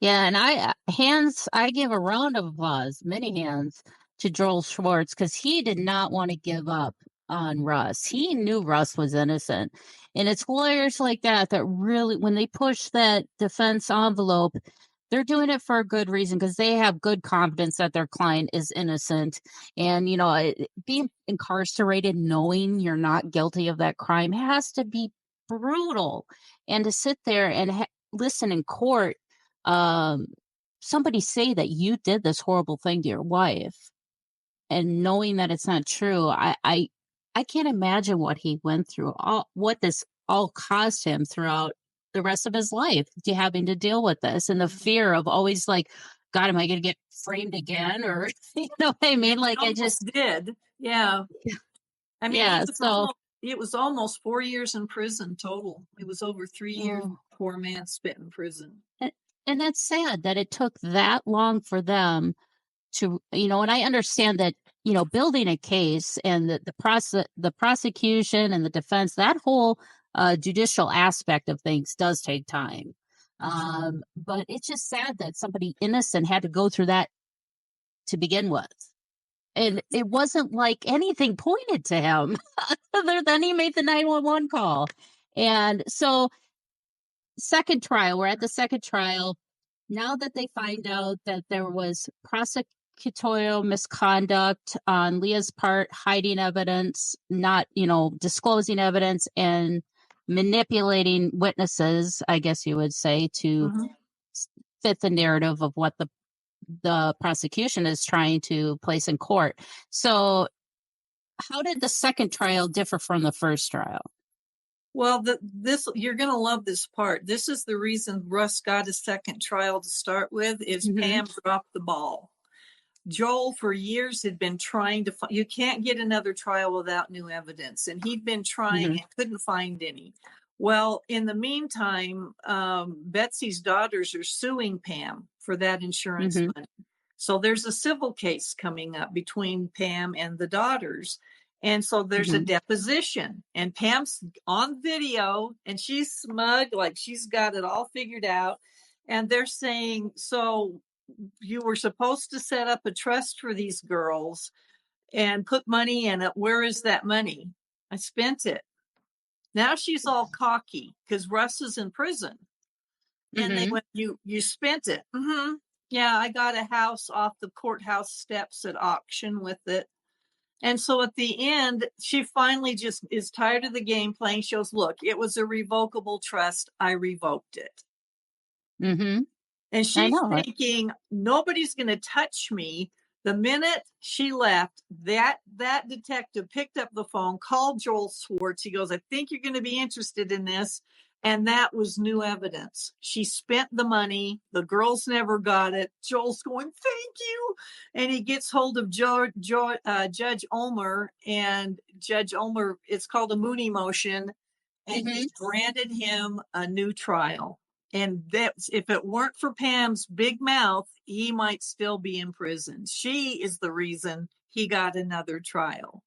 Yeah, and I give a round of applause, many hands, to Joel Schwartz, because he did not want to give up on Russ. He knew Russ was innocent. And it's lawyers like that really, when they push that defense envelope, they're doing it for a good reason, because they have good confidence that their client is innocent. And, being incarcerated knowing you're not guilty of that crime has to be brutal. And to sit there and listen in court, somebody say that you did this horrible thing to your wife and knowing that it's not true, I can't imagine what he went through, what this all cost him throughout the rest of his life, having to deal with this and the fear of always like, God, am I going to get framed again? Or, you know what I mean? Like, I just did. Yeah. I mean, yeah, it was almost 4 years in prison total. It was over 3 years. Poor man spent in prison. And that's sad that it took that long for them to, and I understand that, building a case and the prosecution and the defense, that whole judicial aspect of things does take time. But it's just sad that somebody innocent had to go through that to begin with. And it wasn't like anything pointed to him other than he made the 911 call. And so we're at the second trial. Now that they find out that there was prosecutorial misconduct on Leah's part, hiding evidence, not, disclosing evidence, and manipulating witnesses, I guess you would say, to fit the narrative of what the prosecution is trying to place in court. So how did the second trial differ from the first trial? Well, you're going to love this part. This is the reason Russ got a second trial to start with, is Pam dropped the ball. Joel, for years, had been trying to you can't get another trial without new evidence. And he'd been trying and couldn't find any. Well, in the meantime, Betsy's daughters are suing Pam for that insurance money. So there's a civil case coming up between Pam and the daughters. And so there's a deposition, and Pam's on video and she's smug, like she's got it all figured out. And they're saying, so you were supposed to set up a trust for these girls and put money in it. Where is that money? I spent it. Now she's all cocky because Russ is in prison. And they went, you spent it. Yeah, I got a house off the courthouse steps at auction with it. And so at the end, she finally just is tired of the game playing. She goes, look, it was a revocable trust. I revoked it. And she's thinking, nobody's going to touch me. The minute she left, that detective picked up the phone, called Joel Schwartz. He goes, I think you're going to be interested in this. And that was new evidence. She spent the money. The girls never got it. Joel's going, thank you. And he gets hold of Judge Ulmer. And Judge Ulmer, it's called a Mooney motion. And he granted him a new trial. And that's, if it weren't for Pam's big mouth, he might still be in prison. She is the reason he got another trial.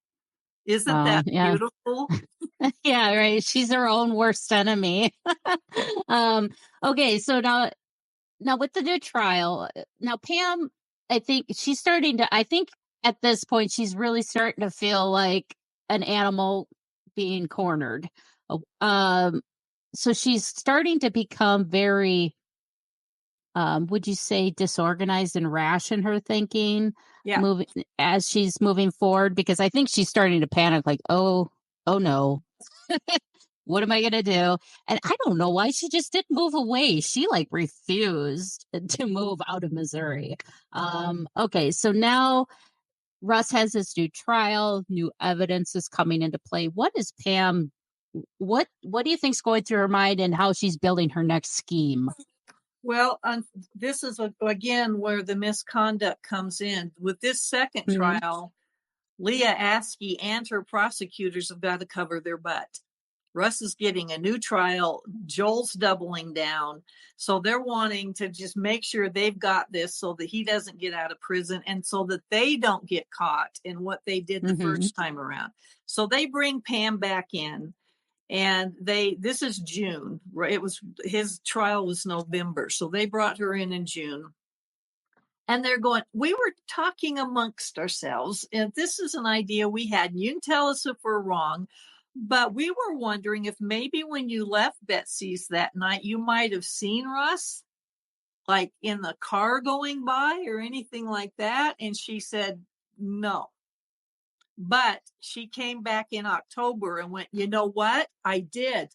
Isn't that beautiful? Yeah, right. She's her own worst enemy. Okay, so now with the new trial, now Pam, I think at this point she's really starting to feel like an animal being cornered. so she's starting to become very, would you say, disorganized and rash in her thinking, Yeah. moving as she's moving forward? Because I think she's starting to panic, like, oh no, what am I gonna do? And I don't know why she just didn't move away. She like refused to move out of Missouri. Okay, so now Russ has this new trial, new evidence is coming into play. What is Pam? What do you think's going through her mind, and how she's building her next scheme? Well, this is again where the misconduct comes in. With this second Mhm. trial, Leah Askey and her prosecutors have got to cover their butt. Russ is getting a new trial. Joel's doubling down. So they're wanting to just make sure they've got this so that he doesn't get out of prison and so that they don't get caught in what they did the first time around. So they bring Pam back in, and this is June. It was, his trial was November. So they brought her in June. And they're going, we were talking amongst ourselves, and this is an idea we had. And you can tell us if we're wrong, but we were wondering if maybe when you left Betsy's that night, you might have seen Russ, like in the car going by or anything like that. And she said, no. But she came back in October and went, you know what? I did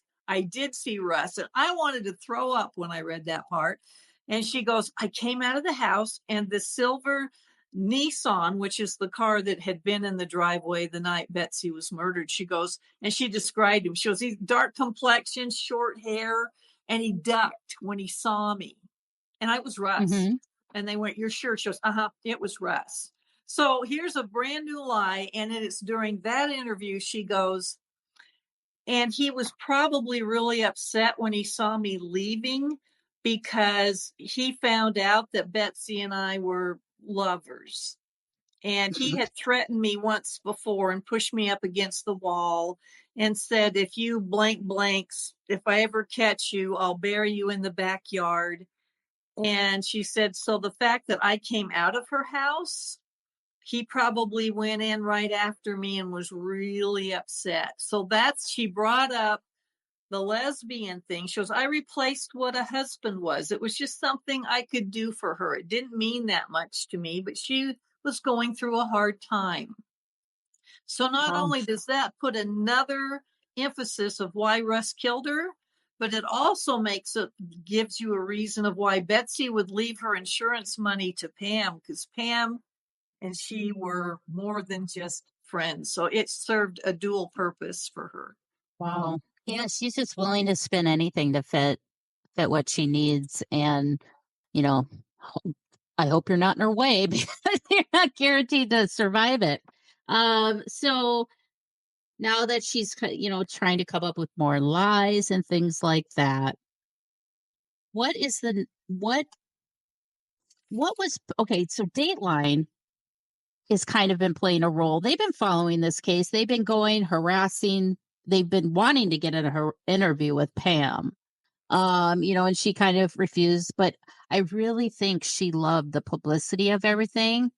see Russ. And I wanted to throw up when I read that part. And she goes, I came out of the house and the silver Nissan, which is the car that had been in the driveway the night Betsy was murdered. She goes, and she described him. She goes, he's dark complexion, short hair, and he ducked when he saw me. And I was Russ. Mhm. And they went, you're sure? She goes, it was Russ. So here's a brand new lie. And it's during that interview, she goes, and he was probably really upset when he saw me leaving because he found out that Betsy and I were lovers. And he had threatened me once before and pushed me up against the wall and said, if you blanks, if I ever catch you, I'll bury you in the backyard. And she said, so the fact that I came out of her house, he probably went in right after me and was really upset. So she brought up the lesbian thing. She goes, I replaced what a husband was. It was just something I could do for her. It didn't mean that much to me, but she was going through a hard time. So not only does that put another emphasis of why Russ killed her, but it also gives you a reason of why Betsy would leave her insurance money to Pam, because Pam and she were more than just friends. So it served a dual purpose for her. Wow. Yeah, she's just willing to spend anything to fit what she needs. And, you know, I hope you're not in her way because you're not guaranteed to survive it. So now that she's, trying to come up with more lies and things like that, what was, okay, so Dateline has kind of been playing a role. They've been following this case. They've been harassing, they've been wanting to get in her interview with Pam. And she kind of refused, but I really think she loved the publicity of everything.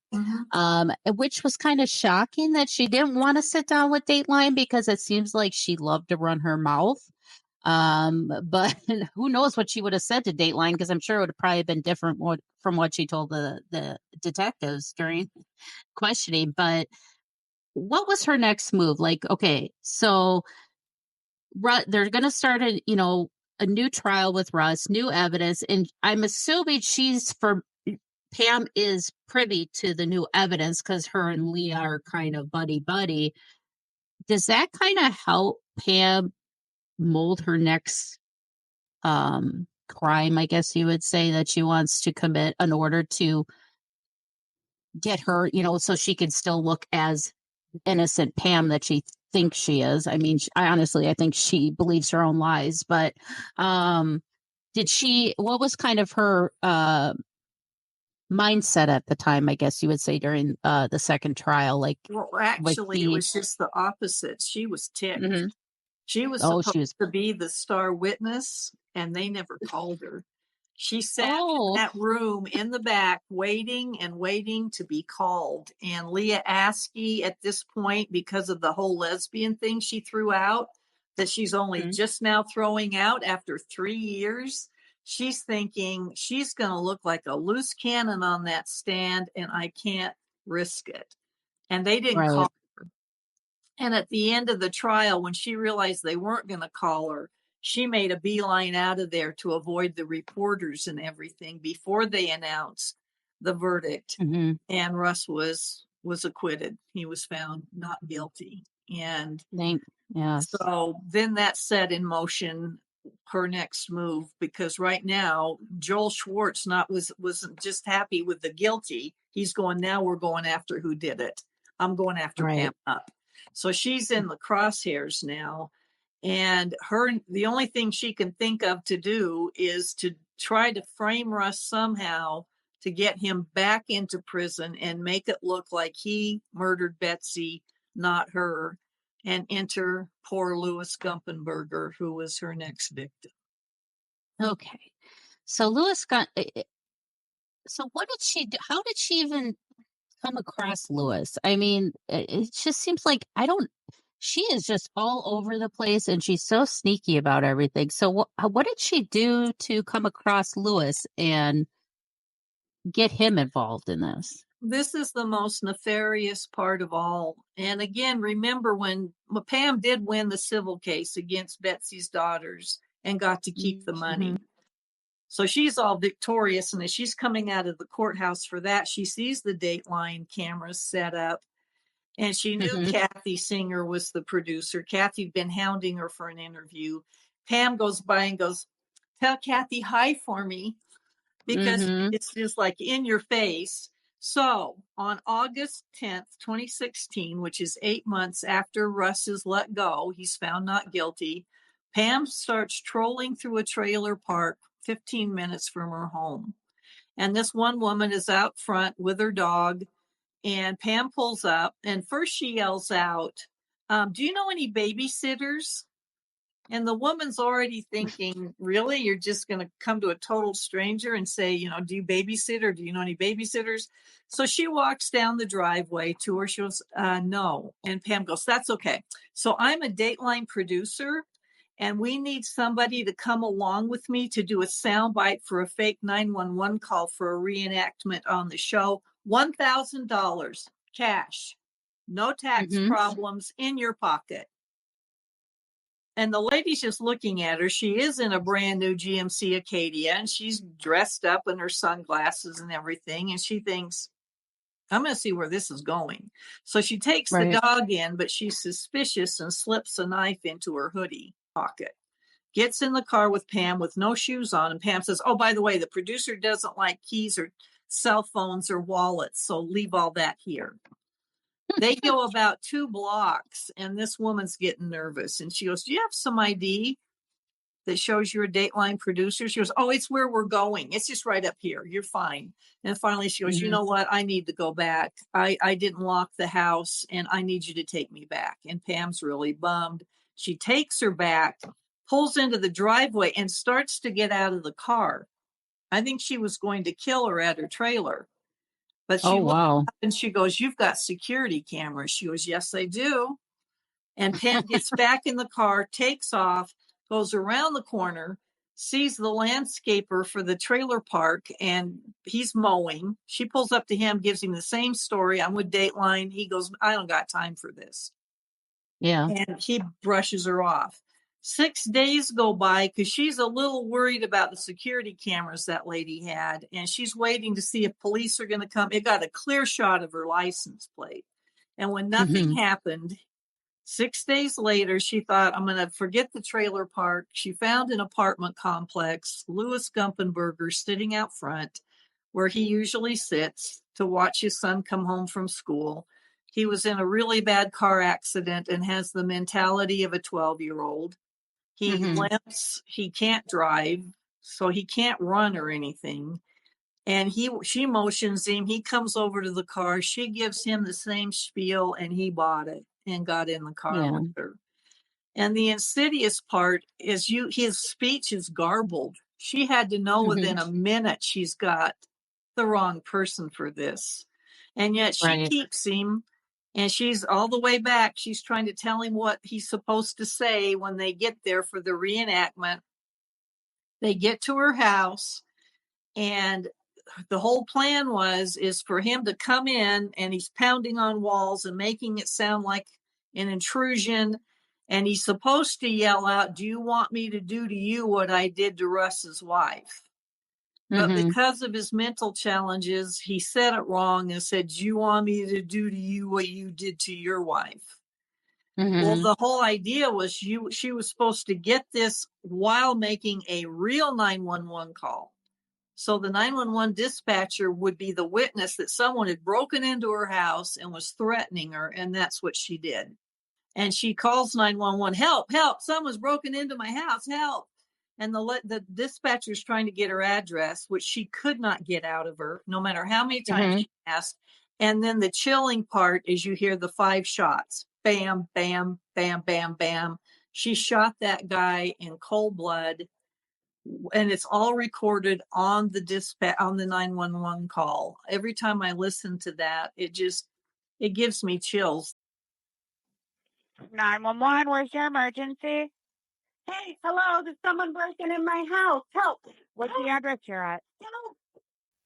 Which was kind of shocking that she didn't want to sit down with Dateline because it seems like she loved to run her mouth. But who knows what she would have said to Dateline, because I'm sure it would have probably been different from what she told the detectives during questioning. But what was her next move? Like, okay, so they're going to start a new trial with Russ, new evidence, and I'm assuming Pam is privy to the new evidence because her and Leah are kind of buddy. Does that kind of help Pam mold her next crime, I guess you would say, that she wants to commit in order to get her, so she can still look as innocent Pam that she thinks she is? I mean, I think she believes her own lies, but what was kind of her mindset at the time, I guess you would say, during the second trial? Like, well, actually, it was just the opposite. She was ticked. Mm-hmm. She was supposed to be the star witness, and they never called her. She sat in that room in the back waiting to be called. And Leah Askey, at this point, because of the whole lesbian thing she threw out, that she's only just now throwing out after 3 years. She's thinking she's going to look like a loose cannon on that stand, and I can't risk it. And they didn't call her. And at the end of the trial, when she realized they weren't going to call her, she made a beeline out of there to avoid the reporters and everything before they announced the verdict. And Russ was acquitted. He was found not guilty. And so then that set in motion her next move, because right now Joel Schwartz wasn't just happy with the guilty. He's going, now we're going after who did it. I'm going after Pam Hupp. So she's in the crosshairs now, and the only thing she can think of to do is to try to frame Russ somehow to get him back into prison and make it look like he murdered Betsy, not her, and enter poor Louis Gumpenberger, who was her next victim. Okay. So so what did she do? How did she even come across Louis? I mean, it just seems like she is just all over the place, and she's so sneaky about everything. So what did she do to come across Louis and get him involved in this? This is the most nefarious part of all. And again, remember when Pam did win the civil case against Betsy's daughters and got to keep the money. So she's all victorious. And as she's coming out of the courthouse for that, she sees the Dateline cameras set up. And she knew Kathy Singer was the producer. Kathy'd been hounding her for an interview. Pam goes by and goes, tell Kathy hi for me, because it's just like in your face. So on August 10th, 2016, which is 8 months after Russ is let go, he's found not guilty, Pam starts trolling through a trailer park 15 minutes from her home. And this one woman is out front with her dog, and Pam pulls up, and first she yells out, do you know any babysitters? And the woman's already thinking, really? You're just going to come to a total stranger and say, do you babysit, or do you know any babysitters? So she walks down the driveway to her. She goes, no. And Pam goes, that's okay. So I'm a Dateline producer, and we need somebody to come along with me to do a soundbite for a fake 911 call for a reenactment on the show. $1,000 cash, no tax problems, in your pocket. And the lady's just looking at her. She is in a brand new GMC Acadia, and she's dressed up in her sunglasses and everything. And she thinks, I'm going to see where this is going. So she takes the dog in, but she's suspicious and slips a knife into her hoodie pocket. Gets in the car with Pam with no shoes on. And Pam says, oh, by the way, the producer doesn't like keys or cell phones or wallets, so leave all that here. They go about 2 blocks, and this woman's getting nervous. And she goes, do you have some ID that shows you're a Dateline producer? She goes, oh, it's where we're going. It's just right up here. You're fine. And finally she goes, you know what? I need to go back. I didn't lock the house, and I need you to take me back. And Pam's really bummed. She takes her back, pulls into the driveway, and starts to get out of the car. I think she was going to kill her at her trailer. But she looks up and she goes, you've got security cameras. She goes, yes, I do. And Pam gets back in the car, takes off, goes around the corner, sees the landscaper for the trailer park, and he's mowing. She pulls up to him, gives him the same story. I'm with Dateline. He goes, I don't got time for this. Yeah. And he brushes her off. 6 days go by because she's a little worried about the security cameras that lady had, and she's waiting to see if police are going to come. It got a clear shot of her license plate. And when nothing happened, 6 days later, she thought, I'm going to forget the trailer park. She found an apartment complex, Louis Gumpenberger sitting out front where he usually sits to watch his son come home from school. He was in a really bad car accident and has the mentality of a 12-year-old. He limps, he can't drive, so he can't run or anything. And she motions him. He comes over to the car. She gives him the same spiel, and he bought it and got in the car with her. And the insidious part is his speech is garbled. She had to know within a minute she's got the wrong person for this. And yet she keeps him. And she's all the way back. She's trying to tell him what he's supposed to say when they get there for the reenactment. They get to her house, and the whole plan is for him to come in, and he's pounding on walls and making it sound like an intrusion. And he's supposed to yell out, "Do you want me to do to you what I did to Russ's wife?" But because of his mental challenges, he said it wrong and said, "Do you want me to do to you what you did to your wife?" Well, the whole idea was she was supposed to get this while making a real 911 call. So the 911 dispatcher would be the witness that someone had broken into her house and was threatening her, and that's what she did. And she calls 911, "Help, help, someone's broken into my house, help." And the dispatcher's trying to get her address, which she could not get out of her, no matter how many times she asked. And then the chilling part is you hear the 5 shots. Bam, bam, bam, bam, bam. She shot that guy in cold blood, and it's all recorded on the 911 call. Every time I listen to that, it gives me chills. 911, where's your emergency? Hey, hello, there's someone breaking in my house. Help. What's the address you're at? Help.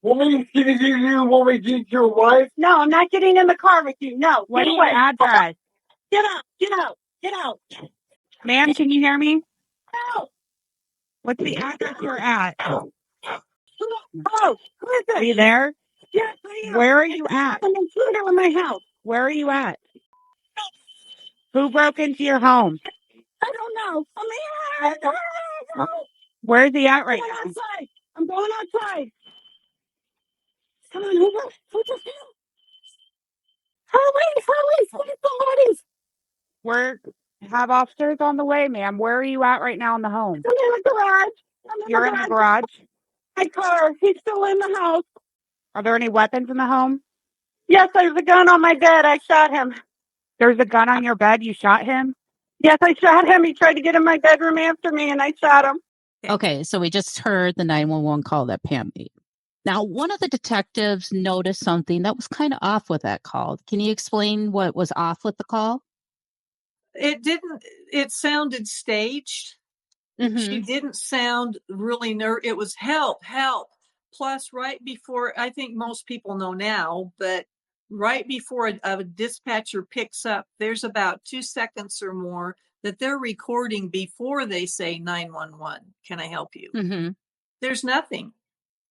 Want me to get you? Want me to get your wife? No, I'm not getting in the car with you. No. What's your address? Get out, get out, get out. Ma'am, can you hear me? Help. What's the address you're at? Oh, who is it? Are you there? Yes, I am. Where are you at? I'm in Pluto in my house. Where are you at? Who broke into your home? I don't know. I'm here. Where's he at right now? Outside. I'm going outside. Come on, who just hit him? Hurry, somebody. Have officers on the way, ma'am. Where are you at right now in the home? I'm in the garage. You're in the garage? My car. He's still in the house. Are there any weapons in the home? Yes, there's a gun on my bed. I shot him. There's a gun on your bed? You shot him? Yes, I shot him. He tried to get in my bedroom after me, and I shot him. Okay, so we just heard the 911 call that Pam made. Now, one of the detectives noticed something that was kind of off with that call. Can you explain what was off with the call? It sounded staged. She didn't sound really it was help, help. Plus, right before, I think most people know now, but right before a dispatcher picks up, there's about 2 seconds or more that they're recording before they say 911. Can I help you? There's nothing.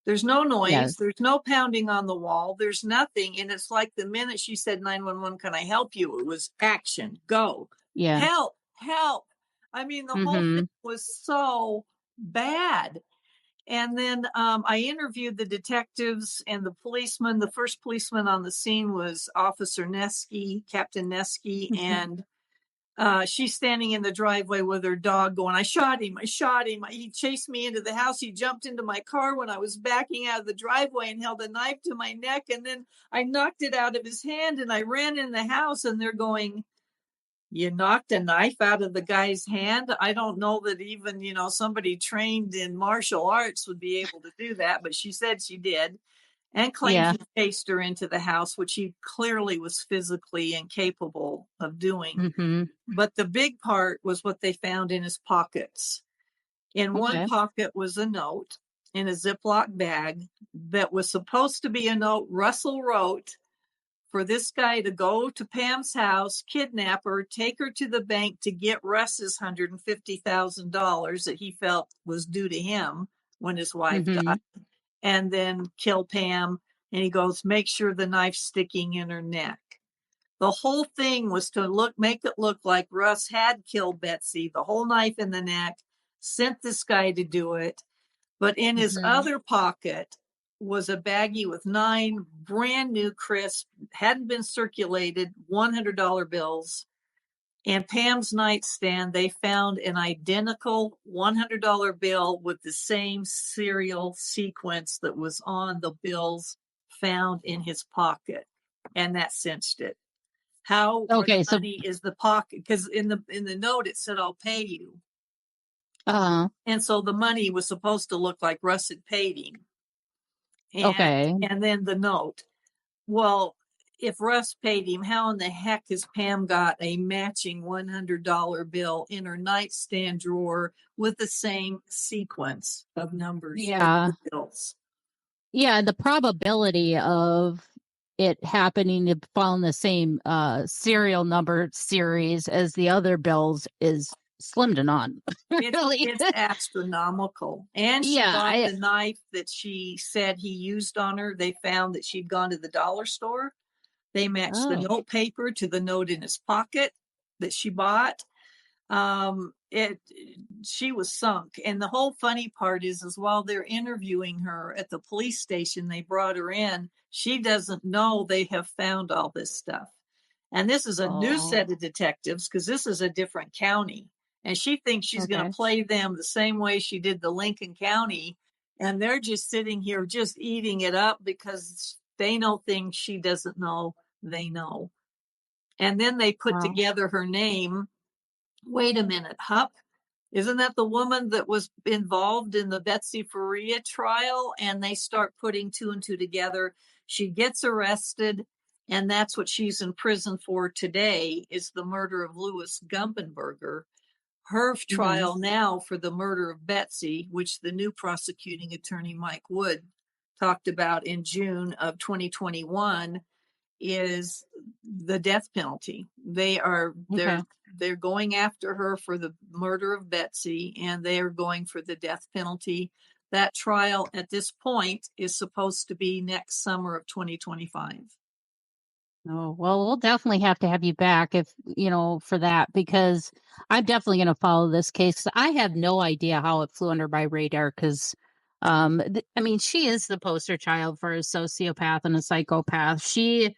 There's no noise. Yes. There's no pounding on the wall. There's nothing. And it's like the minute she said 911, can I help you? It was action, go. Yeah. Help, help. I mean, the whole thing was so bad. And then I interviewed the detectives and the policeman. The first policeman on the scene was Officer Nesky, Captain Nesky, and she's standing in the driveway with her dog going, I shot him. He chased me into the house. He jumped into my car when I was backing out of the driveway and held a knife to my neck. And then I knocked it out of his hand and I ran in the house, and they're going, you knocked a knife out of the guy's hand? I don't know that even, somebody trained in martial arts would be able to do that, but she said she did, and claimed he chased her into the house, which he clearly was physically incapable of doing. But the big part was what they found in his pockets. In one pocket was a note in a Ziploc bag that was supposed to be a note Russell wrote for this guy to go to Pam's house, kidnap her, take her to the bank to get Russ's $150,000 that he felt was due to him when his wife died, and then kill Pam. And he goes, make sure the knife's sticking in her neck. The whole thing was to make it look like Russ had killed Betsy, the whole knife in the neck, sent this guy to do it. But in his other pocket was a baggie with 9 brand new crisp, hadn't been circulated, $100 bills. And Pam's nightstand, they found an identical $100 bill with the same serial sequence that was on the bills found in his pocket. And that cinched it. How much money is the pocket? Because in the note it said, I'll pay you. And so the money was supposed to look like Russ had paid him. And then the note. Well, if Russ paid him, how in the heck has Pam got a matching $100 bill in her nightstand drawer with the same sequence of numbers? Yeah. Bills. Yeah, the probability of it happening to fall in the same serial number series as the other bills is slim to none. Really. It's astronomical. And she Yeah, got the knife that she said he used on her. They found that she'd gone to the dollar store. They matched the note paper to the note in his pocket that she bought. She was sunk. And the whole funny part is while they're interviewing her at the police station, they brought her in. She doesn't know they have found all this stuff. And this is a new set of detectives because this is a different county. And she thinks she's going to play them the same way she did the Lincoln County. And they're just sitting here just eating it up because they know things she doesn't know they know. And then they put together her name. Wait a minute, Hupp, isn't that the woman that was involved in the Betsy Faria trial? And they start putting two and two together. She gets arrested, and that's what she's in prison for today, is the murder of Louis Gumpenberger. Her trial now for the murder of Betsy, which the new prosecuting attorney, Mike Wood, talked about in June of 2021, is the death penalty. They're going after her for the murder of Betsy, and they are going for the death penalty. That trial at this point is supposed to be next summer of 2025. Oh, well, we'll definitely have to have you back for that, because I'm definitely going to follow this case. I have no idea how it flew under my radar because, she is the poster child for a sociopath and a psychopath. She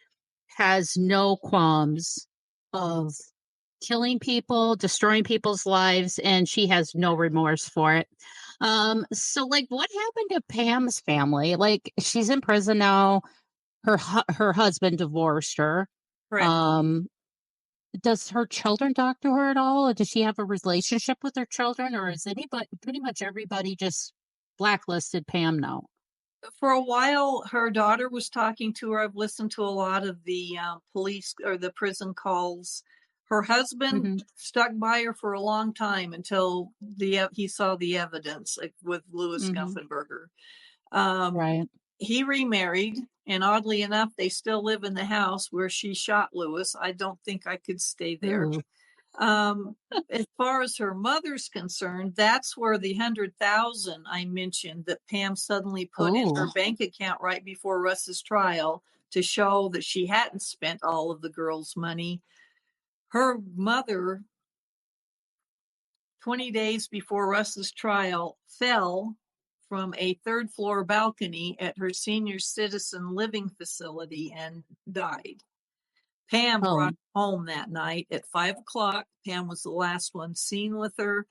has no qualms of killing people, destroying people's lives, and she has no remorse for it. So what happened to Pam's family? She's in prison now. Her husband divorced her. Correct. Does her children talk to her at all? Or does she have a relationship with her children, or is pretty much everybody just blacklisted Pam now? For a while, her daughter was talking to her. I've listened to a lot of the police or the prison calls. Her husband stuck by her for a long time until he saw the evidence, with Louis Gumpenberger. Right. He remarried, and oddly enough, they still live in the house where she shot Louis. I don't think I could stay there. As far as her mother's concerned, that's where the $100,000 I mentioned that Pam suddenly put in her bank account right before Russ's trial to show that she hadn't spent all of the girl's money. Her mother, 20 days before Russ's trial, fell from a third floor balcony at her senior citizen living facility and died. Pam brought her home that night at 5:00. Pam was the last one seen with her.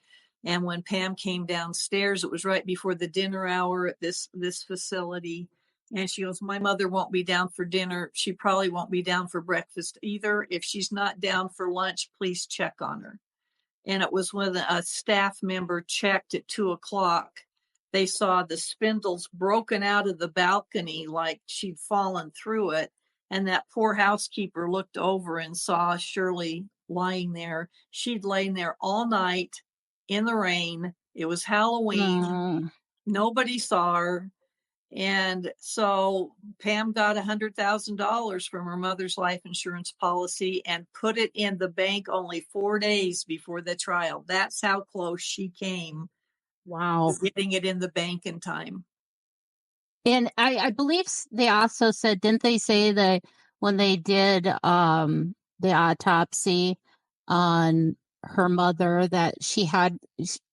And when Pam came downstairs, it was right before the dinner hour at this facility. And she goes, my mother won't be down for dinner. She probably won't be down for breakfast either. If she's not down for lunch, please check on her. And it was when a staff member checked at 2:00. They saw the spindles broken out of the balcony like she'd fallen through it. And that poor housekeeper looked over and saw Shirley lying there. She'd lain there all night in the rain. It was Halloween. Nobody saw her. And so Pam got $100,000 from her mother's life insurance policy and put it in the bank only 4 days before the trial. That's how close she came. Wow. Getting it in the bank in time. And I believe they also said, didn't they say that when they did the autopsy on her mother that she had,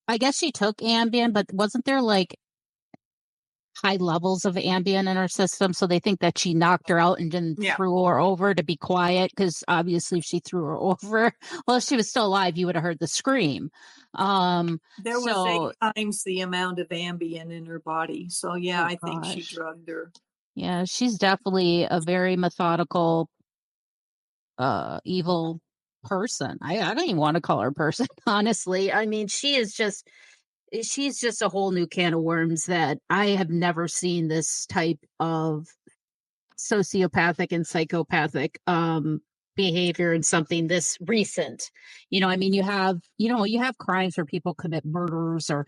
I guess she took Ambien, but wasn't there high levels of Ambien in her system? So they think that she knocked her out and then threw her over to be quiet, because obviously if she threw her over, well, if she was still alive, you would have heard the scream. There was 8 times the amount of Ambien in her body. So I think she drugged her. Yeah, she's definitely a very methodical, evil person. I don't even want to call her a person, honestly. I mean, she's just a whole new can of worms that I have never seen this type of sociopathic and psychopathic behavior and something this recent. I mean, you have crimes where people commit murders or,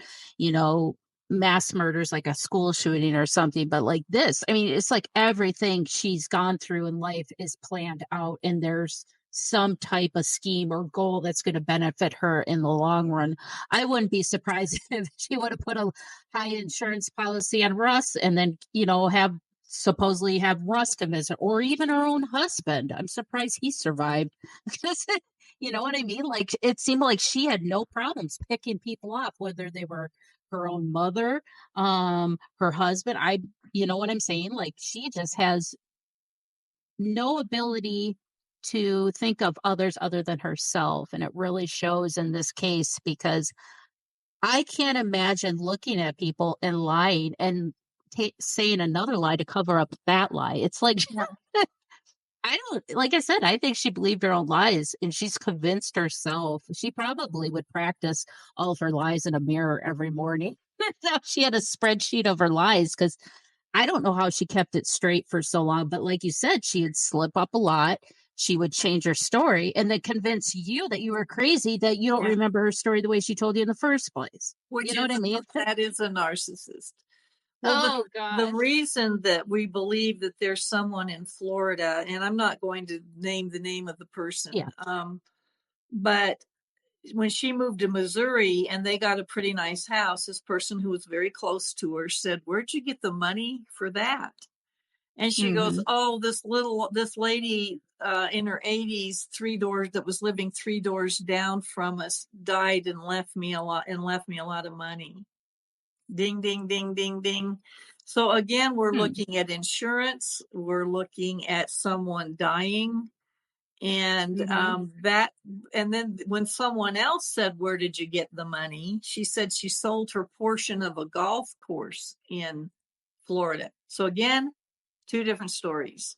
mass murders, like a school shooting or something. But like this, I mean, it's like everything she's gone through in life is planned out, and there's some type of scheme or goal that's going to benefit her in the long run. I wouldn't be surprised if she would have put a high insurance policy on Russ and then, supposedly have Russ to visit, or even her own husband. I'm surprised he survived. You know what I mean? Like, it seemed like she had no problems picking people up, whether they were her own mother, her husband. You know what I'm saying? Like, she just has no ability to think of others other than herself. And it really shows in this case, because I can't imagine looking at people and lying and saying another lie to cover up that lie. It's like, like I said, I think she believed her own lies, and she's convinced herself. She probably would practice all of her lies in a mirror every morning. She had a spreadsheet of her lies, because I don't know how she kept it straight for so long. But like you said, she would slip up a lot. She would change her story and then convince you that you were crazy, that you don't remember her story the way she told you in the first place. You know what I mean? That is a narcissist. Well, the reason that we believe that there's someone in Florida, and I'm not going to name the name of the person, but when she moved to Missouri and they got a pretty nice house, this person who was very close to her said, "Where'd you get the money for that?" And she goes, "Oh, this lady in her 80s, that was living 3 doors down from us, died and left me a lot of money." Ding, ding, ding, ding, ding. So again, we're looking at insurance. We're looking at someone dying. And and then when someone else said, "Where did you get the money?" she said she sold her portion of a golf course in Florida. So again, 2 different stories.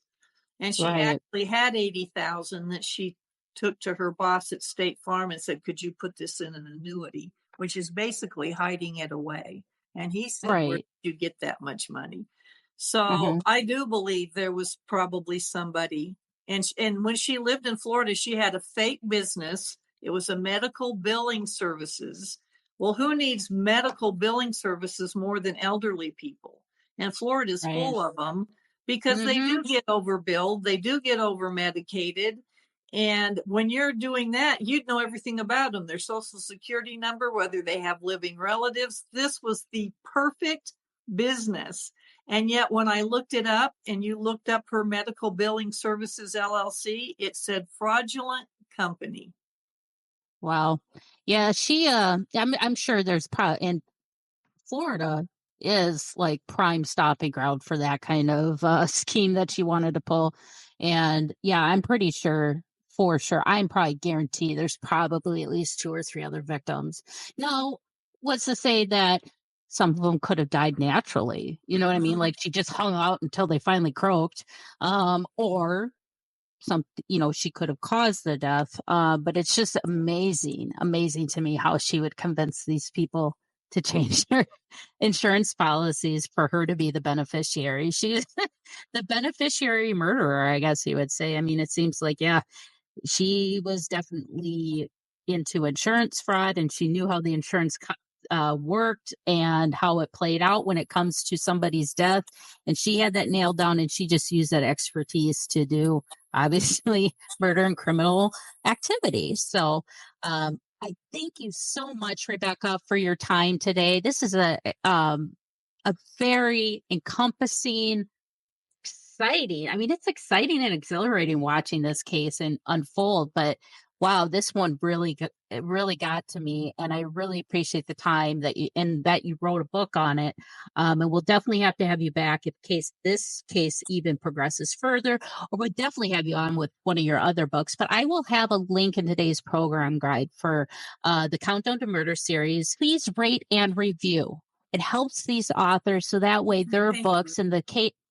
And she actually had $80,000 that she took to her boss at State Farm and said, "Could you put this in an annuity?" which is basically hiding it away. And he said, "Where did you get that much money?" So I do believe there was probably somebody. And when she lived in Florida, she had a fake business. It was a medical billing services. Well, who needs medical billing services more than elderly people? And Florida's full of them, because they do get overbilled. They do get over medicated. And when you're doing that, you'd know everything about them, their social security number, whether they have living relatives. This was the perfect business. And yet when I looked it up and you looked up her medical billing services LLC, it said fraudulent company. Wow. Yeah, I'm sure there's probably, in Florida is like prime stopping ground for that kind of scheme that she wanted to pull. And yeah, I'm pretty sure, for sure, I'm probably guaranteed there's probably at least 2 or 3 other victims. Now, what's to say that some of them could have died naturally? You know what I mean? Like, she just hung out until they finally croaked, or she could have caused the death. But it's just amazing to me how she would convince these people to change their insurance policies for her to be the beneficiary. She's the beneficiary murderer, I guess you would say. I mean, it seems like, she was definitely into insurance fraud, and she knew how the insurance worked and how it played out when it comes to somebody's death. And she had that nailed down, and she just used that expertise to do, obviously, murder and criminal activities. So, I thank you so much, Rebecca, for your time today. This is a very encompassing, exciting. I mean, it's exciting and exhilarating watching this case and unfold. But wow, this one really got to me, and I really appreciate the time that you wrote a book on it. And we'll definitely have to have you back if this case even progresses further, or we'll definitely have you on with one of your other books. But I will have a link in today's program guide for the Countdown to Murder series. Please rate and review. It helps these authors, so that way their books and the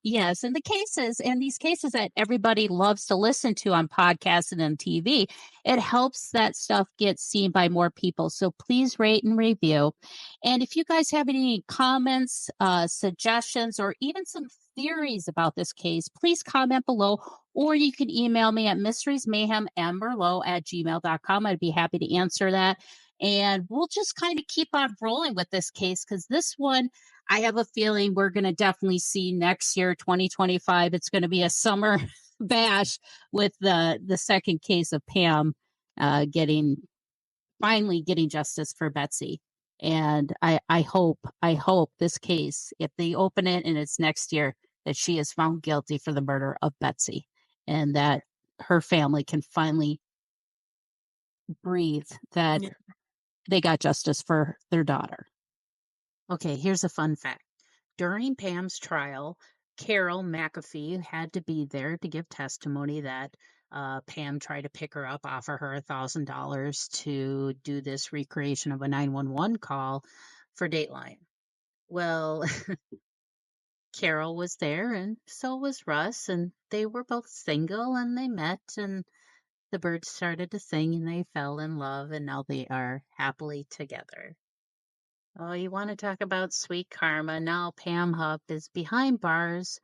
Yes, and these cases that everybody loves to listen to on podcasts and on TV, it helps that stuff get seen by more people. So please rate and review. And if you guys have any comments, suggestions, or even some theories about this case, please comment below, or you can email me at mysteriesmayhemandmerlot@gmail.com. I'd be happy to answer that. And we'll just kind of keep on rolling with this case because this one, I have a feeling we're going to definitely see next year, 2025. It's going to be a summer bash with the second case of Pam finally getting justice for Betsy. And I hope this case, if they open it and it's next year, that she is found guilty for the murder of Betsy and that her family can finally breathe that they got justice for their daughter. Okay, here's a fun fact. During Pam's trial, Carol McAfee had to be there to give testimony that Pam tried to pick her up, offer her $1,000 to do this recreation of a 911 call for Dateline. Well, Carol was there and so was Russ, and they were both single and they met and the birds started to sing and they fell in love and now they are happily together. Oh, you want to talk about sweet karma? Now Pam Hupp is behind bars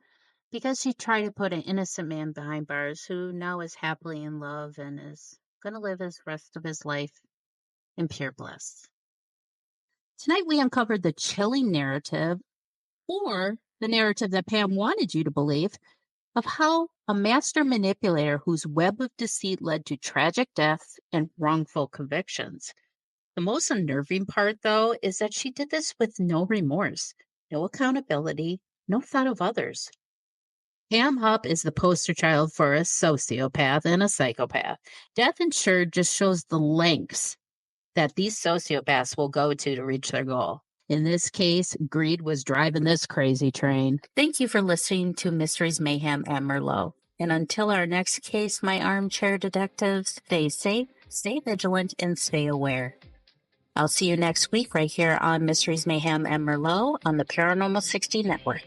because she tried to put an innocent man behind bars who now is happily in love and is going to live his rest of his life in pure bliss. Tonight we uncovered the chilling narrative, or the narrative that Pam wanted you to believe, of how a master manipulator whose web of deceit led to tragic death and wrongful convictions. The most unnerving part, though, is that she did this with no remorse, no accountability, no thought of others. Pam Hupp is the poster child for a sociopath and a psychopath. Death Insured just shows the lengths that these sociopaths will go to reach their goal. In this case, greed was driving this crazy train. Thank you for listening to Mysteries, Mayhem, and Merlot. And until our next case, my armchair detectives, stay safe, stay vigilant, and stay aware. I'll see you next week right here on Mysteries, Mayhem, and Merlot on the Paranormal 60 Network.